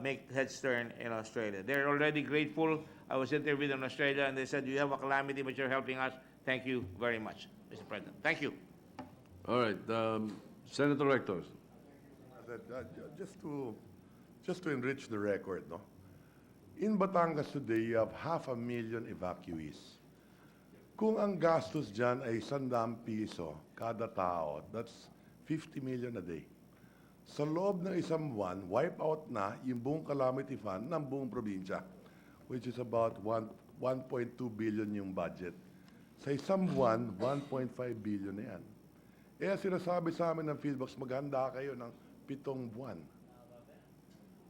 make heads turn in Australia. They're already grateful. I was interviewed in Australia, and they said, you have a calamity, but you're helping us. Thank you very much, Mr. President. Thank you. All right, Senator Rector. Just to enrich the record, no? In Batangas today, you have 500,000 evacuees. Kung ang gastos dyan ay 100 piso kada tao, that's 50 million a day. Sa loob ng isang buwan, wipe out na yung buong calamity fund ng buong probinsya, which is about 1.2 billion yung budget. Sa isang buwan, 1.5 billion na yan. Eh, sinasabi sa amin ng Philbox, maghanda kayo ng 7 buwan.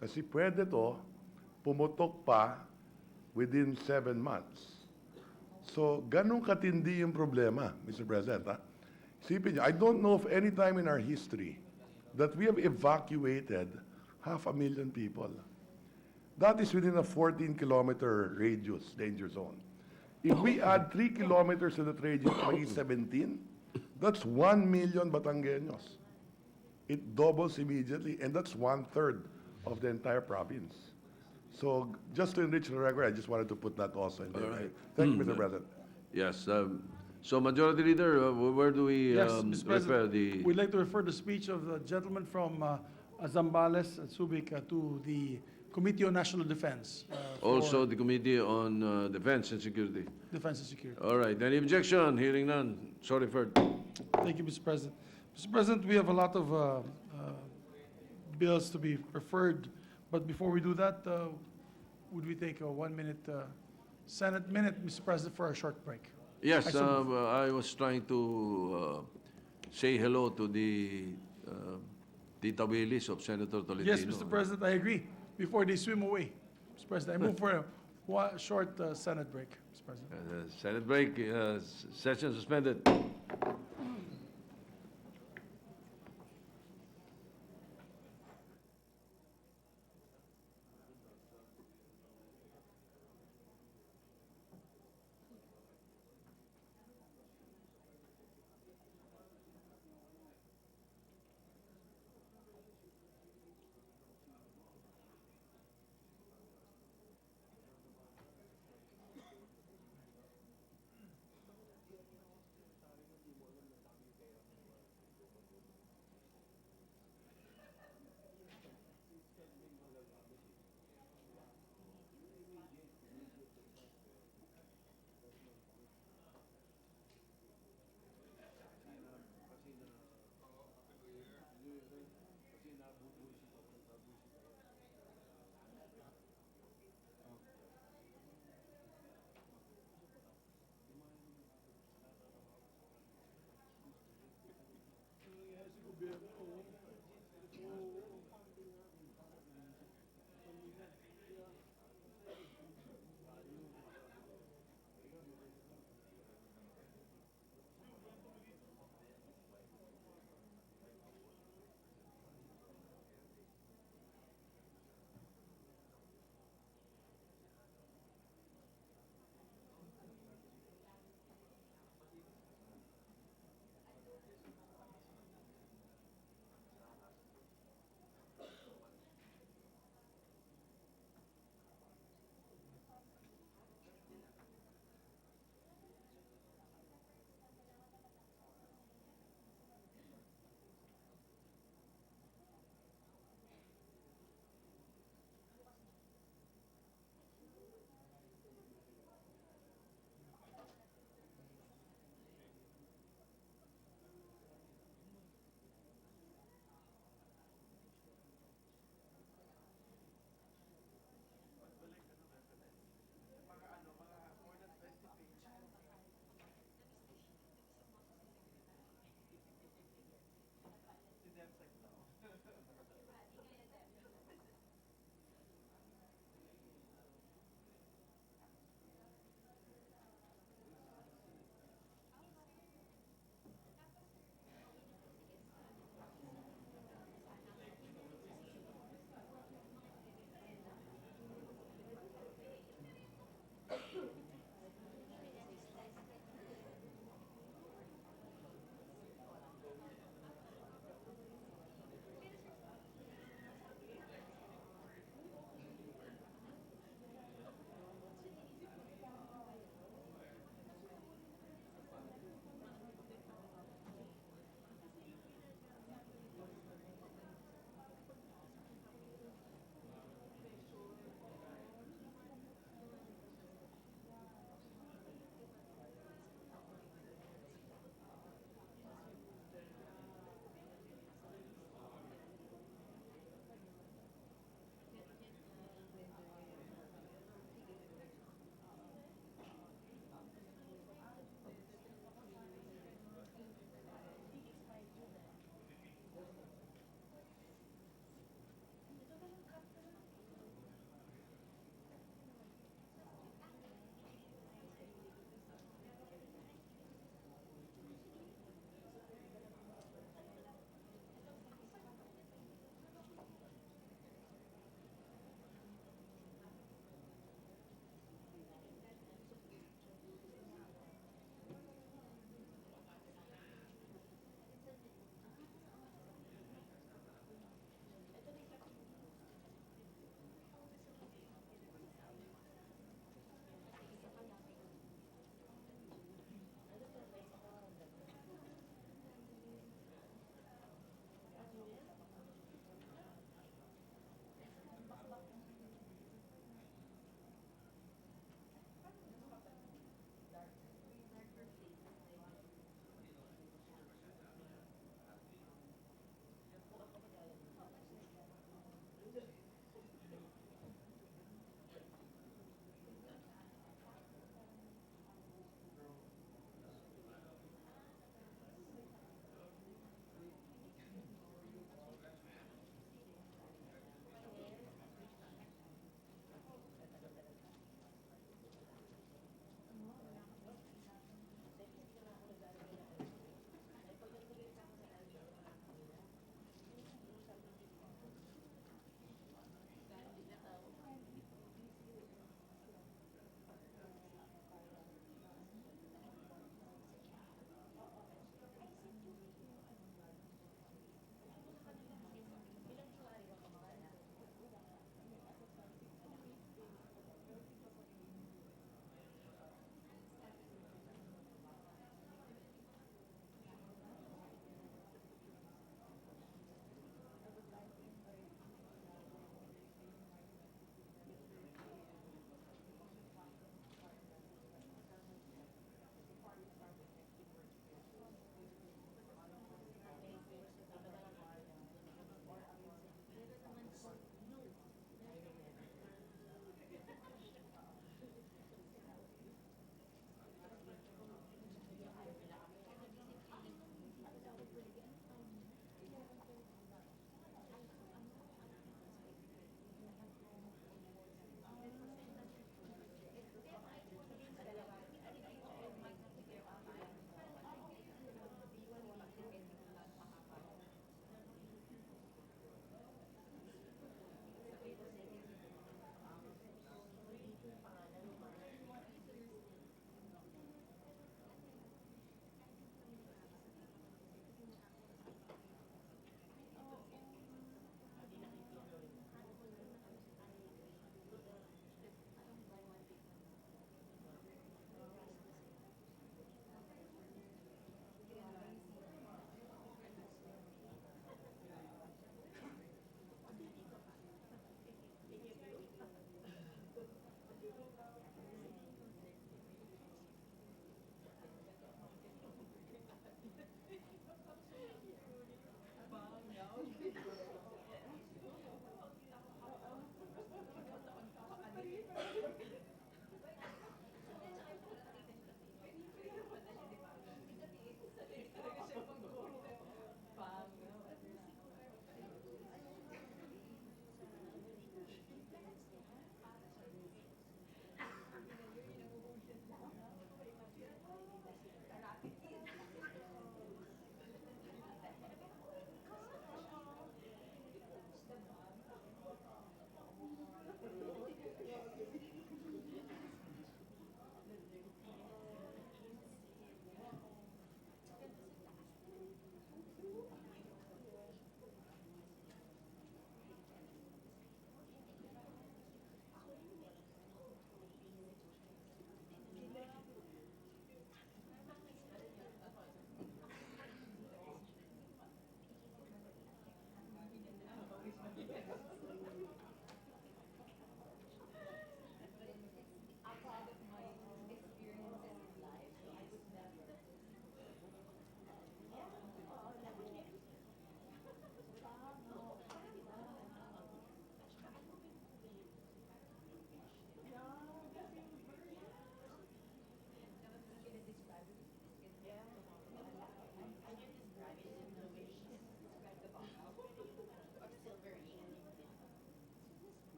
Kasi pwede to, pumutok pa within 7 months. So, ganun katindi yung problema, Mr. President. Ha? Isipin niyo, I don't know of any time in our history that we have evacuated 500,000 people. That is within a 14-kilometer radius, danger zone. If we add 3 kilometers to that radius, maging 17, that's 1 million Batangueños. It doubles immediately, and that's 1/3 of the entire province. So, just to enrich the record, I just wanted to put that also in there. All right. Thank you, Mr. President. Yes. So, Majority Leader, where do we Yes, Mr. refer President, the... we'd like to refer the speech of the gentleman from Zambales and Subic to the Committee on National Defense. For Also, the Committee on Defense and Security. Defense and Security. All right. Any objection? Hearing none. So referred. Thank you, Mr. President. Mr. President, we have a lot of bills to be referred, but before we do that, would we take a 1-minute Senate minute, Mr. President, for a short break? Yes, I so move. I was trying to say hello to the Tita Willis of Senator Tolentino. Yes, Mr. President, I agree. Before they swim away, Mr. President, I move for a short Senate break, Mr. President. Senate break, session suspended.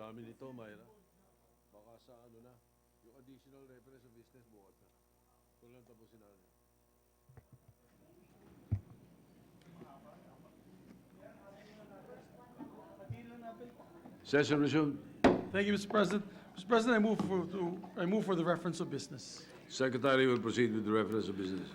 dami nito, Myra. Baka sa ano na, yung additional reference of business buhat na. Ito lang tapusin natin. Session resumed. Thank you, Mr. President. Mr. President, I move for the reference of business. Secretary will proceed with the reference of business.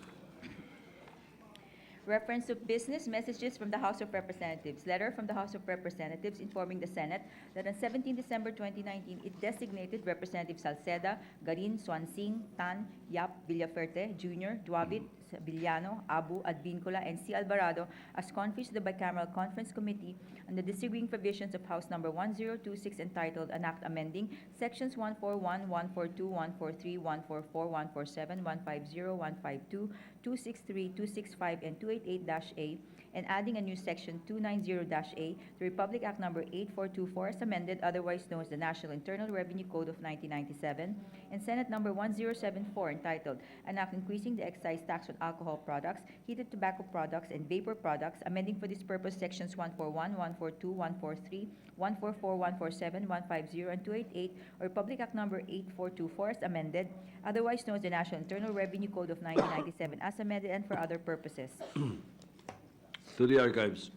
Reference of business messages from the House of Representatives. Letter from the House of Representatives informing the Senate that on 17 December 2019, it designated Representatives Salceda, Garin, Swansing, Tan, Yap, Villaferte, Jr., Duabit, Villano, Abu, Advincula, and C. Alvarado as conferees to the Bicameral Conference Committee on the disagreeing provisions of House Number 1026 entitled An Act Amending Sections 141, 142, 143, 144, 147, 150, 152, 263, 265, and 288-A, and adding a new section 290-A to Republic Act Number 8424 as amended, otherwise known as the National Internal Revenue Code of 1997, and Senate Number 1074 entitled An Act Increasing the Excise Tax on Alcohol Products, Heated Tobacco Products, and Vapor Products, amending for this purpose Sections 141, 142, 143, 144, 147, 150, and 288, or Republic Act Number 8424 as amended, otherwise known as the National Internal Revenue Code of 1997 as amended, and for other purposes. To the archives.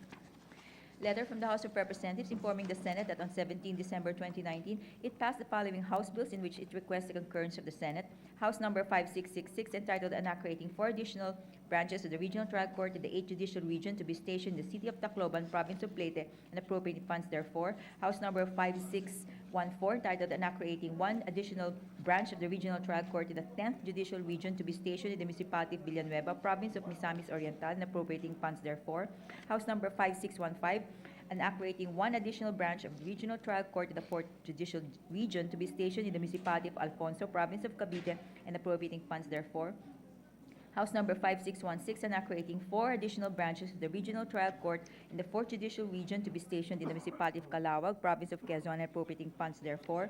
Letter from the House of Representatives informing the Senate that on 17 December 2019, it passed the following House bills in which it requests the concurrence of the Senate. House Number 5666 entitled An Act creating 4 additional branches of the Regional Trial Court in the 8th Judicial Region to be stationed in the city of Tacloban, Province of Leyte, and appropriating funds therefore. House Number 5614 entitled An Act creating 1 additional branch of the Regional Trial Court in the 10th Judicial Region to be stationed in the municipality of Villanueva, Province of Misamis Oriental, and appropriating funds therefore. House Number 5615 an act creating 1 additional branch of the Regional Trial Court in the 4th Judicial Region to be stationed in the municipality of Alfonso, Province of Cavite, and appropriating funds therefore. House Number 5616, an act creating 4 additional branches of the Regional Trial Court in the 4th Judicial Region to be stationed in the municipality of Calawag, Province of Quezon, and appropriating funds therefore.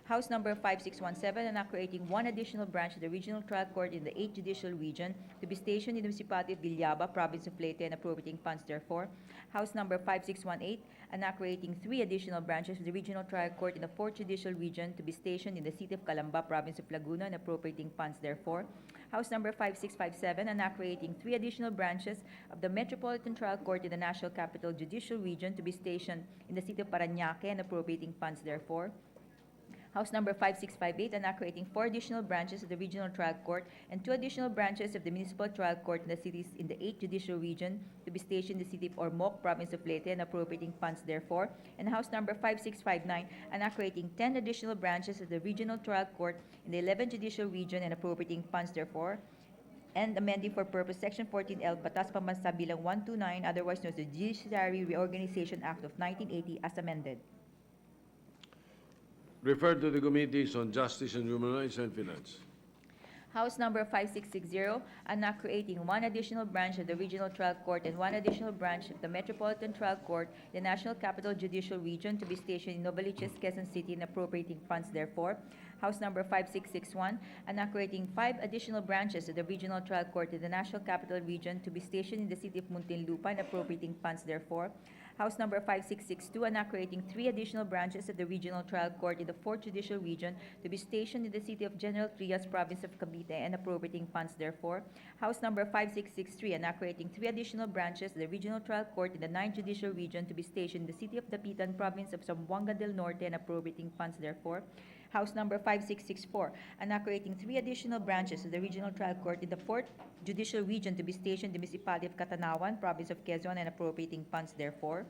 House Number 5617, an act creating 1 additional branch of the Regional Trial Court in the 8th Judicial Region to be stationed in the municipality of Villaba, Province of Leyte, and appropriating funds therefore. House Number 5618, an act creating 3 additional branches of the Regional Trial Court in the 4th Judicial Region to be stationed in the city of Calamba, Province of Laguna, and appropriating funds therefore. House Number 5657, an act creating 3 additional branches of the Metropolitan Trial Court in the National Capital Judicial Region to be stationed in the city of Parañaque, and appropriating funds therefore. House Number 5658, an act creating 4 additional branches of the Regional Trial Court and 2 additional branches of the Municipal Trial Court in the cities in the 8th Judicial Region to be stationed in the city of Ormoc, Province of Leyte, and appropriating funds therefore. And House Number 5659, an act creating 10 additional branches of the Regional Trial Court in the 11th Judicial Region and appropriating funds therefore. And amending for purpose Section 14L, Batas Pambansa Bilang 129, otherwise known as the Judiciary Reorganization Act of 1980 as amended. Referred to the Committees on Justice and Human Rights and Finance. House Number 5660, an act creating 1 additional branch of the Regional Trial Court and 1 additional branch of the Metropolitan Trial Court, the National Capital Judicial Region to be stationed in Novaliches, Quezon City, and appropriating funds therefore. House Number 5661, an act creating 5 additional branches of the Regional Trial Court in the National Capital Region to be stationed in the city of Muntinlupa, and appropriating funds therefore. House Number 5662, an act creating 3 additional branches of the Regional Trial Court in the 4th Judicial Region to be stationed in the city of General Trias, Province of Cavite, and appropriating funds therefore. House Number 5663, an act creating 3 additional branches of the Regional Trial Court in the 9th Judicial Region to be stationed in the city of Dapitan, Province of Zamboanga del Norte, and appropriating funds therefore. House Number 5664, an act creating 3 additional branches of the Regional Trial Court in the 4th Judicial Region to be stationed in the municipality of Catanawan, Province of Quezon, and appropriating funds therefore.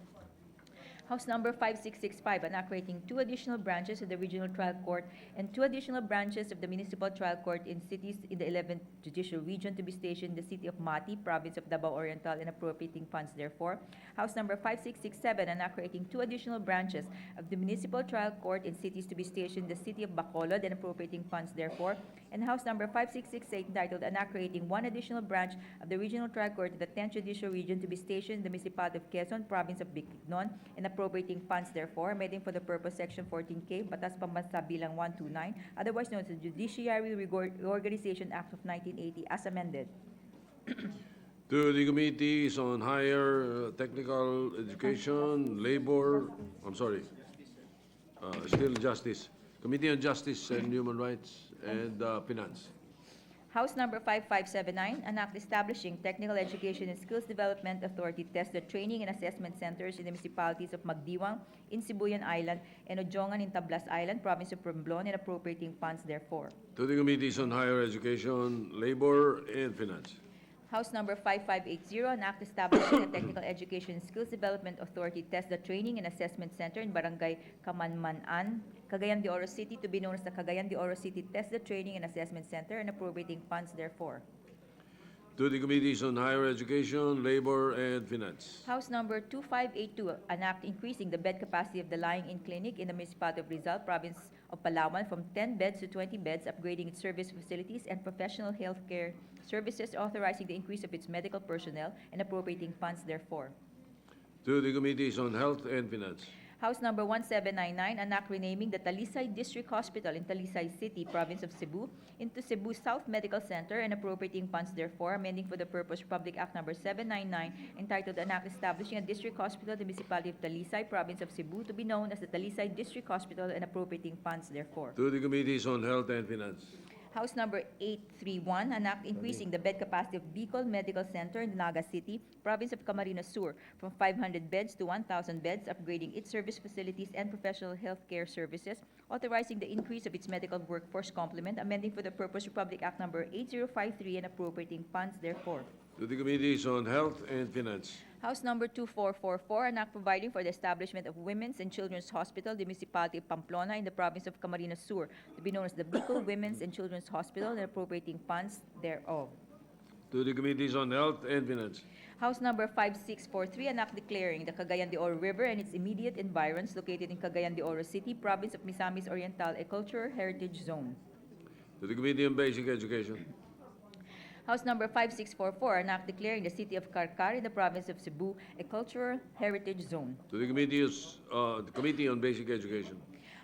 House Number 5665, an act creating 2 additional branches of the Regional Trial Court and 2 additional branches of the Municipal Trial Court in cities in the 11th Judicial Region to be stationed in the city of Mati, Province of Davao Oriental, and appropriating funds therefore. House Number 5667, an act creating 2 additional branches of the Municipal Trial Court in cities to be stationed in the city of Bacolod, and appropriating funds therefore. And House Number 5668, entitled an act creating 1 additional branch of the Regional Trial Court in the 10th Judicial Region to be stationed in the municipality of Quezon, Province of Bicnon, and appropriating funds therefore, amending for the purpose Section 14K, Batas Pambansa Bilang 129, otherwise known as the Judiciary Reorganization Act of 1980 as amended. To the Committees on Higher Technical Education, Labor, I'm sorry, Still Justice. Committee on Justice and Human Rights and Finance. House Number 5579, an act establishing Technical Education and Skills Development Authority test the training and assessment centers in the municipalities of Magdiwang, in Sibuyan Island, and Ojongan in Tablas Island, province of Romblon, and appropriating funds therefore. To the Committees on Higher Education, Labor, and Finance. House Number 5580, an act establishing a Technical Education and Skills Development Authority test the training and assessment center in Barangay Kamanmanan, Cagayan de Oro City, to be known as the Cagayan de Oro City Test the Training and Assessment Center, and appropriating funds therefore. To the Committees on Higher Education, Labor, and Finance. House Number 2582, an act increasing the bed capacity of the lying-in clinic in the municipality of Rizal, province of Palawan, from 10 beds to 20 beds, upgrading its service facilities and professional healthcare services, authorizing the increase of its medical personnel, and appropriating funds therefore. To the Committees on Health and Finance. House Number 1799, an act renaming the Talisay District Hospital in Talisay City, province of Cebu, into Cebu South Medical Center, and appropriating funds therefore, amending for the purpose Republic Act Number 799, entitled An Act Establishing a District Hospital in the Municipality of Talisay, province of Cebu, to be known as the Talisay District Hospital, and appropriating funds therefore. To the Committees on Health and Finance. House Number 831, an act increasing the bed capacity of Bicol Medical Center in Naga City, province of Camarines Sur, from 500 beds to 1,000 beds, upgrading its service facilities and professional healthcare services, authorizing the increase of its medical workforce complement, amending for the purpose Republic Act Number 8053, and appropriating funds therefore. To the Committees on Health and Finance. House Number 2444, an act providing for the establishment of Women's and Children's Hospital, the municipality of Pamplona, in the province of Camarines Sur, to be known as the Bicol Women's and Children's Hospital, and appropriating funds thereof. To the Committees on Health and Finance. House Number 5643, an act declaring the Cagayan de Oro River and its immediate environs located in Cagayan de Oro City, province of Misamis Oriental, a cultural heritage zone. To the Committee on Basic Education. House Number 5644, an act declaring the city of Karkar in the province of Cebu a cultural heritage zone. To the Committee on Basic Education.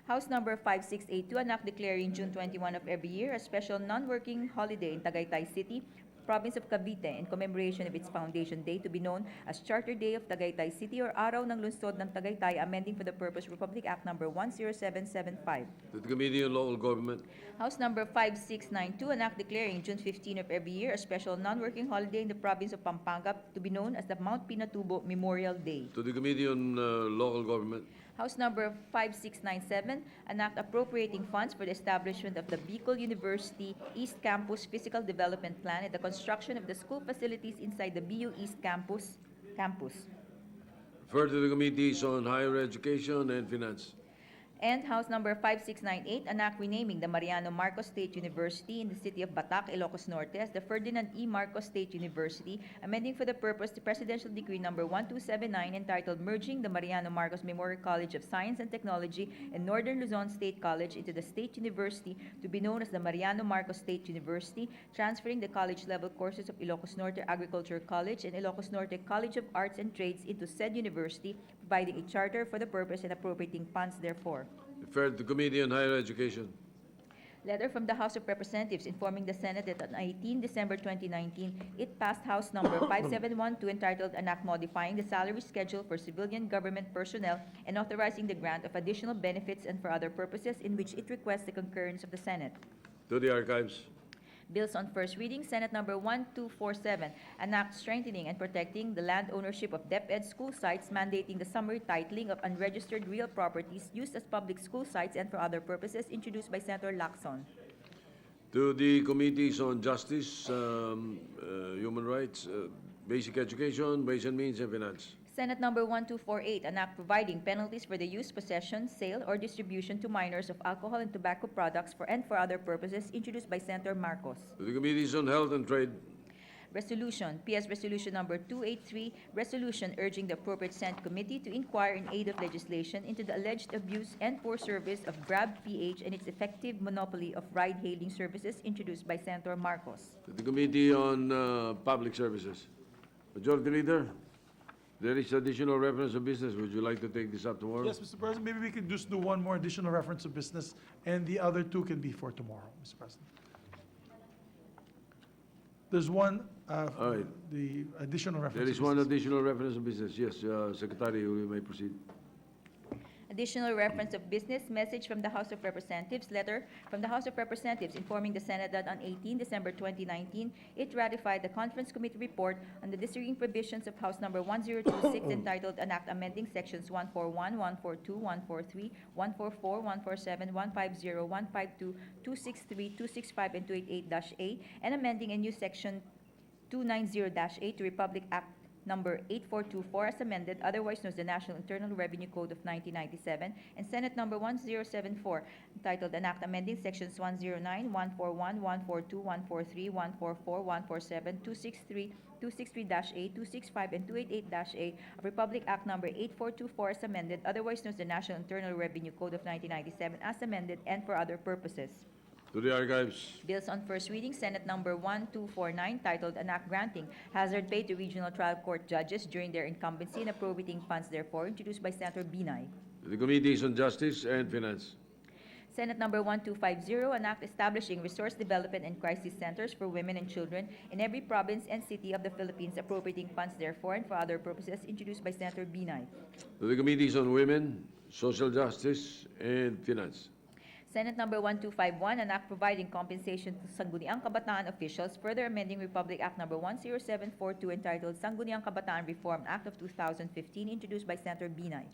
House Number 5682, an act declaring June 21 of every year a special non-working holiday in Tagaytay City, province of Cavite, in commemoration of its foundation day, to be known as Charter Day of Tagaytay City, or Araw ng Lungsod ng Tagaytay, amending for the purpose Republic Act Number 10775. To the Committee on Local Government. House Number 5692, an act declaring June 15 of every year a special non-working holiday in the province of Pampanga, to be known as the Mount Pinatubo Memorial Day. To the Committee on Local Government. House Number 5697, an act appropriating funds for the establishment of the Bicol University East Campus Physical Development Plan and the construction of the school facilities inside the BU East Campus. Refer to the Committees on Higher Education and Finance. And House Number 5698, an act renaming the Mariano Marcos State University in the city of Batac, Ilocos Norte as the Ferdinand E. Marcos State University, amending for the purpose the Presidential Decree Number 1279, entitled Merging the Mariano Marcos Memorial College of Science and Technology and Northern Luzon State College into the State University, to be known as the Mariano Marcos State University, transferring the college-level courses of Ilocos Norte Agriculture College and Ilocos Norte College of Arts and Trades into said university, providing a charter for the purpose and appropriating funds therefore. Refer to the Committee on Higher Education. Letter from the House of Representatives informing the Senate that on 18 December 2019, it passed House Number 5712, entitled An Act Modifying the Salary Schedule for Civilian Government Personnel and authorizing the grant of additional benefits and for other purposes, in which it requests the concurrence of the Senate. To the Archives. Bills on first reading, Senate Number 1247, an act strengthening and protecting the land ownership of DepEd school sites, mandating the summary titling of unregistered real properties used as public school sites and for other purposes, introduced by Senator Lacson. To the Committees on Justice, Human Rights, Basic Education, Ways and Means, and Finance. Senate Number 1248, an act providing penalties for the use, possession, sale, or distribution to minors of alcohol and tobacco products and for other purposes, introduced by Senator Marcos. To the Committees on Health and Trade. Resolution, PS Resolution Number 283, resolution urging the appropriate Senate committee to inquire in aid of legislation into the alleged abuse and poor service of Grab PH and its effective monopoly of ride-hailing services, introduced by Senator Marcos. To the Committee on Public Services. Majority Leader, there is additional reference of business. Would you like to take this up tomorrow? Yes, Mr. President, maybe we can just do one more additional reference of business, and the other two can be for tomorrow, Mr. President. There's one, All right. the additional reference. There is of one business. additional reference of business. Yes, Secretary, you may proceed. Additional reference of business message from the House of Representatives, letter from the House of Representatives informing the Senate that on 18 December 2019, it ratified the Conference Committee report on the disagreeing provisions of House Number 1026 entitled An Act amending Sections 141, 142, 143, 144, 147, 150, 152, 263, 265, and 288-A, and amending a new Section 290-A to Republic Act Number 8424 as amended, otherwise known as the National Internal Revenue Code of 1997, and Senate Number 1074, entitled An Act amending Sections 109, 141, 142, 143, 144, 147, 263, 263-A, 265, and 288-A of Republic Act Number 8424 as amended, otherwise known as the National Internal Revenue Code of 1997 as amended, and for other purposes. To the archives. Bills on first reading, Senate Number 1249, titled An Act granting hazard pay to regional trial court judges during their incumbency and appropriating funds therefore, introduced by Senator Binay. To the Committees on Justice and Finance. Senate Number 1250, an act establishing resource development and crisis centers for women and children in every province and city of the Philippines, appropriating funds therefore and for other purposes, introduced by Senator Binay. To the Committees on Women, Social Justice and Finance. Senate Number 1251, an act providing compensation to Sangguniang Kabataan officials, further amending Republic Act Number 10742 entitled Sangguniang Kabataan Reform Act of 2015, introduced by Senator Binay.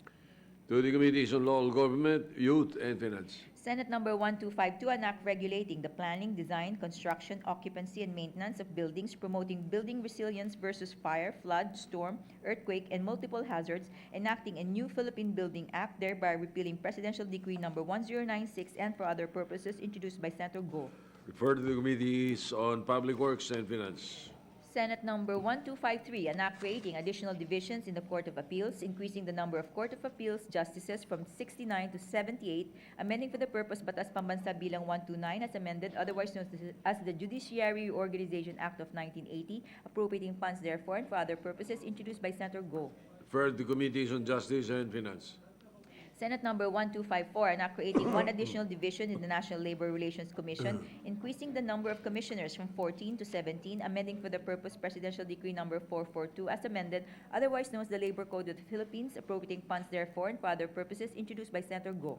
To the Committees on Local Government, Youth and Finance. Senate Number 1252, an act regulating the planning, design, construction, occupancy, and maintenance of buildings, promoting building resilience versus fire, flood, storm, earthquake, and multiple hazards, enacting a new Philippine Building Act, thereby repealing Presidential Decree Number 1096, and for other purposes, introduced by Senator Go. Refer to the Committees on Public Works and Finance. Senate Number 1253, an act creating additional divisions in the Court of Appeals, increasing the number of Court of Appeals justices from 69 to 78, amending for the purpose Batas Pambansa Bilang 129 as amended, otherwise known as the Judiciary Reorganization Act of 1980, appropriating funds therefore and for other purposes, introduced by Senator Go. Refer to the Committees on Justice and Finance. Senate Number 1254, an act creating one additional division in the National Labor Relations Commission, increasing the number of commissioners from 14 to 17, amending for the purpose Presidential Decree Number 442 as amended, otherwise known as the Labor Code of the Philippines, appropriating funds therefore and for other purposes, introduced by Senator Go.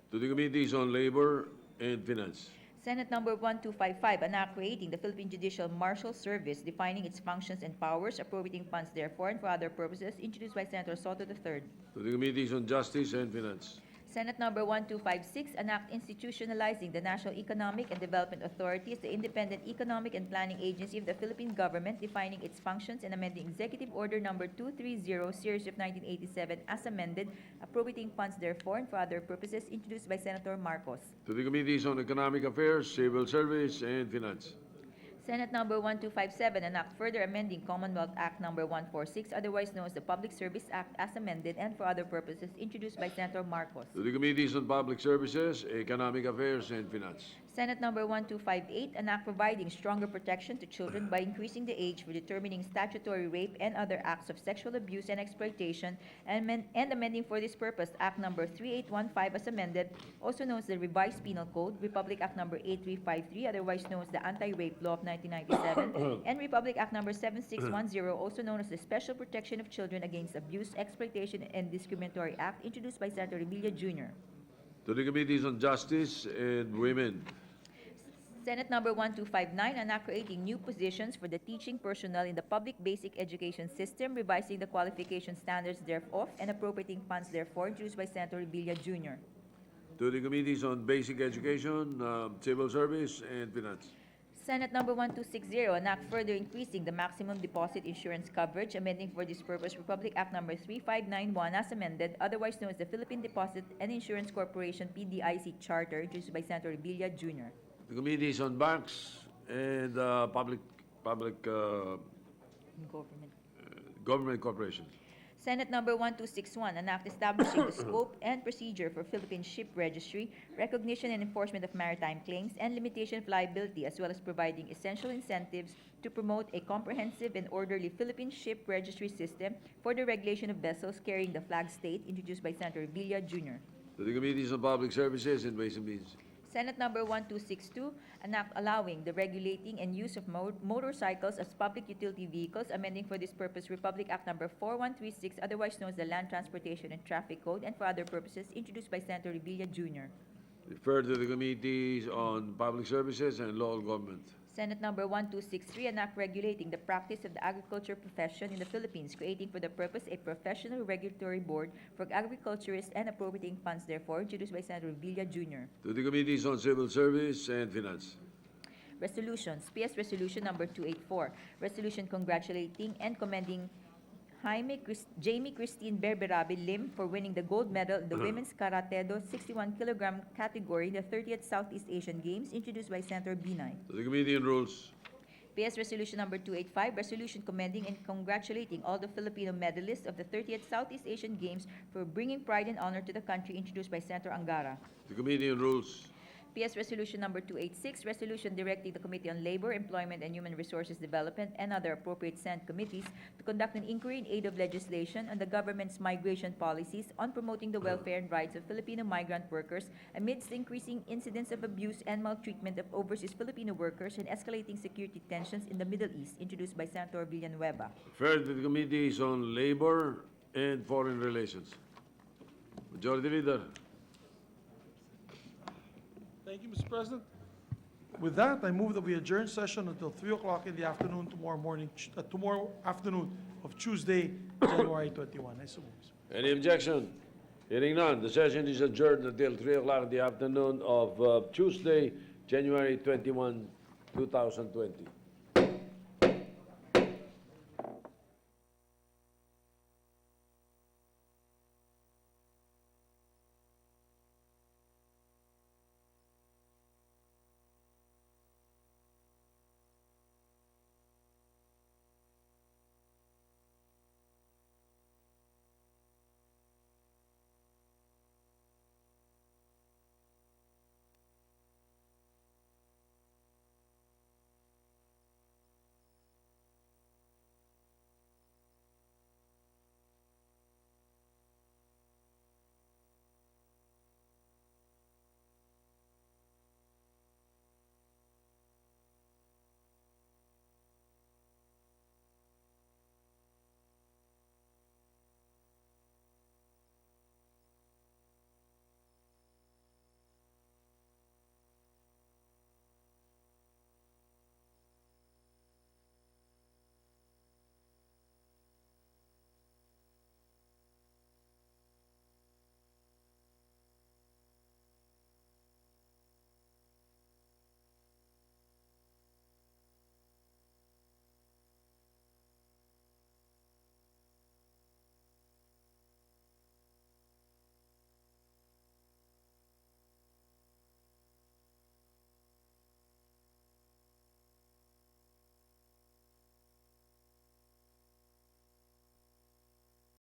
To the Committees on Labor and Finance. Senate Number 1255, an act creating the Philippine Judicial Marshal Service, defining its functions and powers, appropriating funds therefore and for other purposes, introduced by Senator Soto III. To the Committees on Justice and Finance. Senate Number 1256, an act institutionalizing the National Economic and Development Authority as the independent economic and planning agency of the Philippine government, defining its functions and amending Executive Order Number 230, Series of 1987 as amended, appropriating funds therefore and for other purposes, introduced by Senator Marcos. To the Committees on Economic Affairs, Civil Service and Finance. Senate Number 1257, an act further amending Commonwealth Act Number 146, otherwise known as the Public Service Act as amended and for other purposes, introduced by Senator Marcos. To the Committees on Public Services, Economic Affairs and Finance. Senate Number 1258, an act providing stronger protection to children by increasing the age for determining statutory rape and other acts of sexual abuse and exploitation, and amending for this purpose Act Number 3815 as amended, also known as the Revised Penal Code, Republic Act Number 8353, otherwise known as the Anti-Rape Law of 1997, and Republic Act Number 7610, also known as the Special Protection of Children Against Abuse, Exploitation, and Discriminatory Act, introduced by Senator Revilla Jr. To the Committees on Justice and Women. Senate Number 1259, an act creating new positions for the teaching personnel in the public basic education system, revising the qualification standards thereof, and appropriating funds therefore, introduced by Senator Revilla Jr. To the Committees on Basic Education, Civil Service and Finance. Senate Number 1260, an act further increasing the maximum deposit insurance coverage, amending for this purpose Republic Act Number 3591 as amended, otherwise known as the Philippine Deposit and Insurance Corporation PDIC Charter, introduced by Senator Revilla Jr. The Committees on Banks and Government Corporation. Senate Number 1261, an act establishing the scope and procedure for Philippine Ship Registry, recognition and enforcement of maritime claims, and limitation of liability, as well as providing essential incentives to promote a comprehensive and orderly Philippine Ship Registry system for the regulation of vessels carrying the flag state, introduced by Senator Villa Jr. To the Committees on Public Services and Ways and Means. Senate Number 1262, an act allowing the regulating and use of motorcycles as public utility vehicles, amending for this purpose Republic Act Number 4136, otherwise known as the Land Transportation and Traffic Code, and for other purposes, introduced by Senator Revilla Jr. Refer to the Committees on Public Services and Local Government. Senate Number 1263, an act regulating the practice of the agriculture profession in the Philippines, creating for the purpose a professional regulatory board for agriculturists and appropriating funds therefore, introduced by Senator Villa Jr. To the Committees on Civil Service and Finance. Resolutions. PS Resolution Number 284, resolution congratulating and commending Jamie Christine Berberabe Lim for winning the gold medal in the women's karate do 61-kilogram category in the 30th Southeast Asian Games, introduced by Senator Binay. To the Committee on Rules. PS Resolution Number 285, resolution commending and congratulating all the Filipino medalists of the 30th Southeast Asian Games for bringing pride and honor to the country, introduced by Senator Angara. The Committee on Rules. PS Resolution Number 286, resolution directing the Committee on Labor, Employment, and Human Resources Development and other appropriate Senate committees to conduct an inquiry in aid of legislation on the government's migration policies on promoting the welfare and rights of Filipino migrant workers amidst the increasing incidence of abuse and maltreatment of overseas Filipino workers and escalating security tensions in the Middle East, introduced by Senator Villanueva. Refer to the Committees on Labor and Foreign Relations. Majority Leader. Thank you, Mr. President. With that, I move that we adjourn session until 3 o'clock in the afternoon tomorrow afternoon of Tuesday, January 21. I so move. Any objection? Hearing none, the session is adjourned until 3 o'clock in the afternoon of Tuesday, January 21, 2020.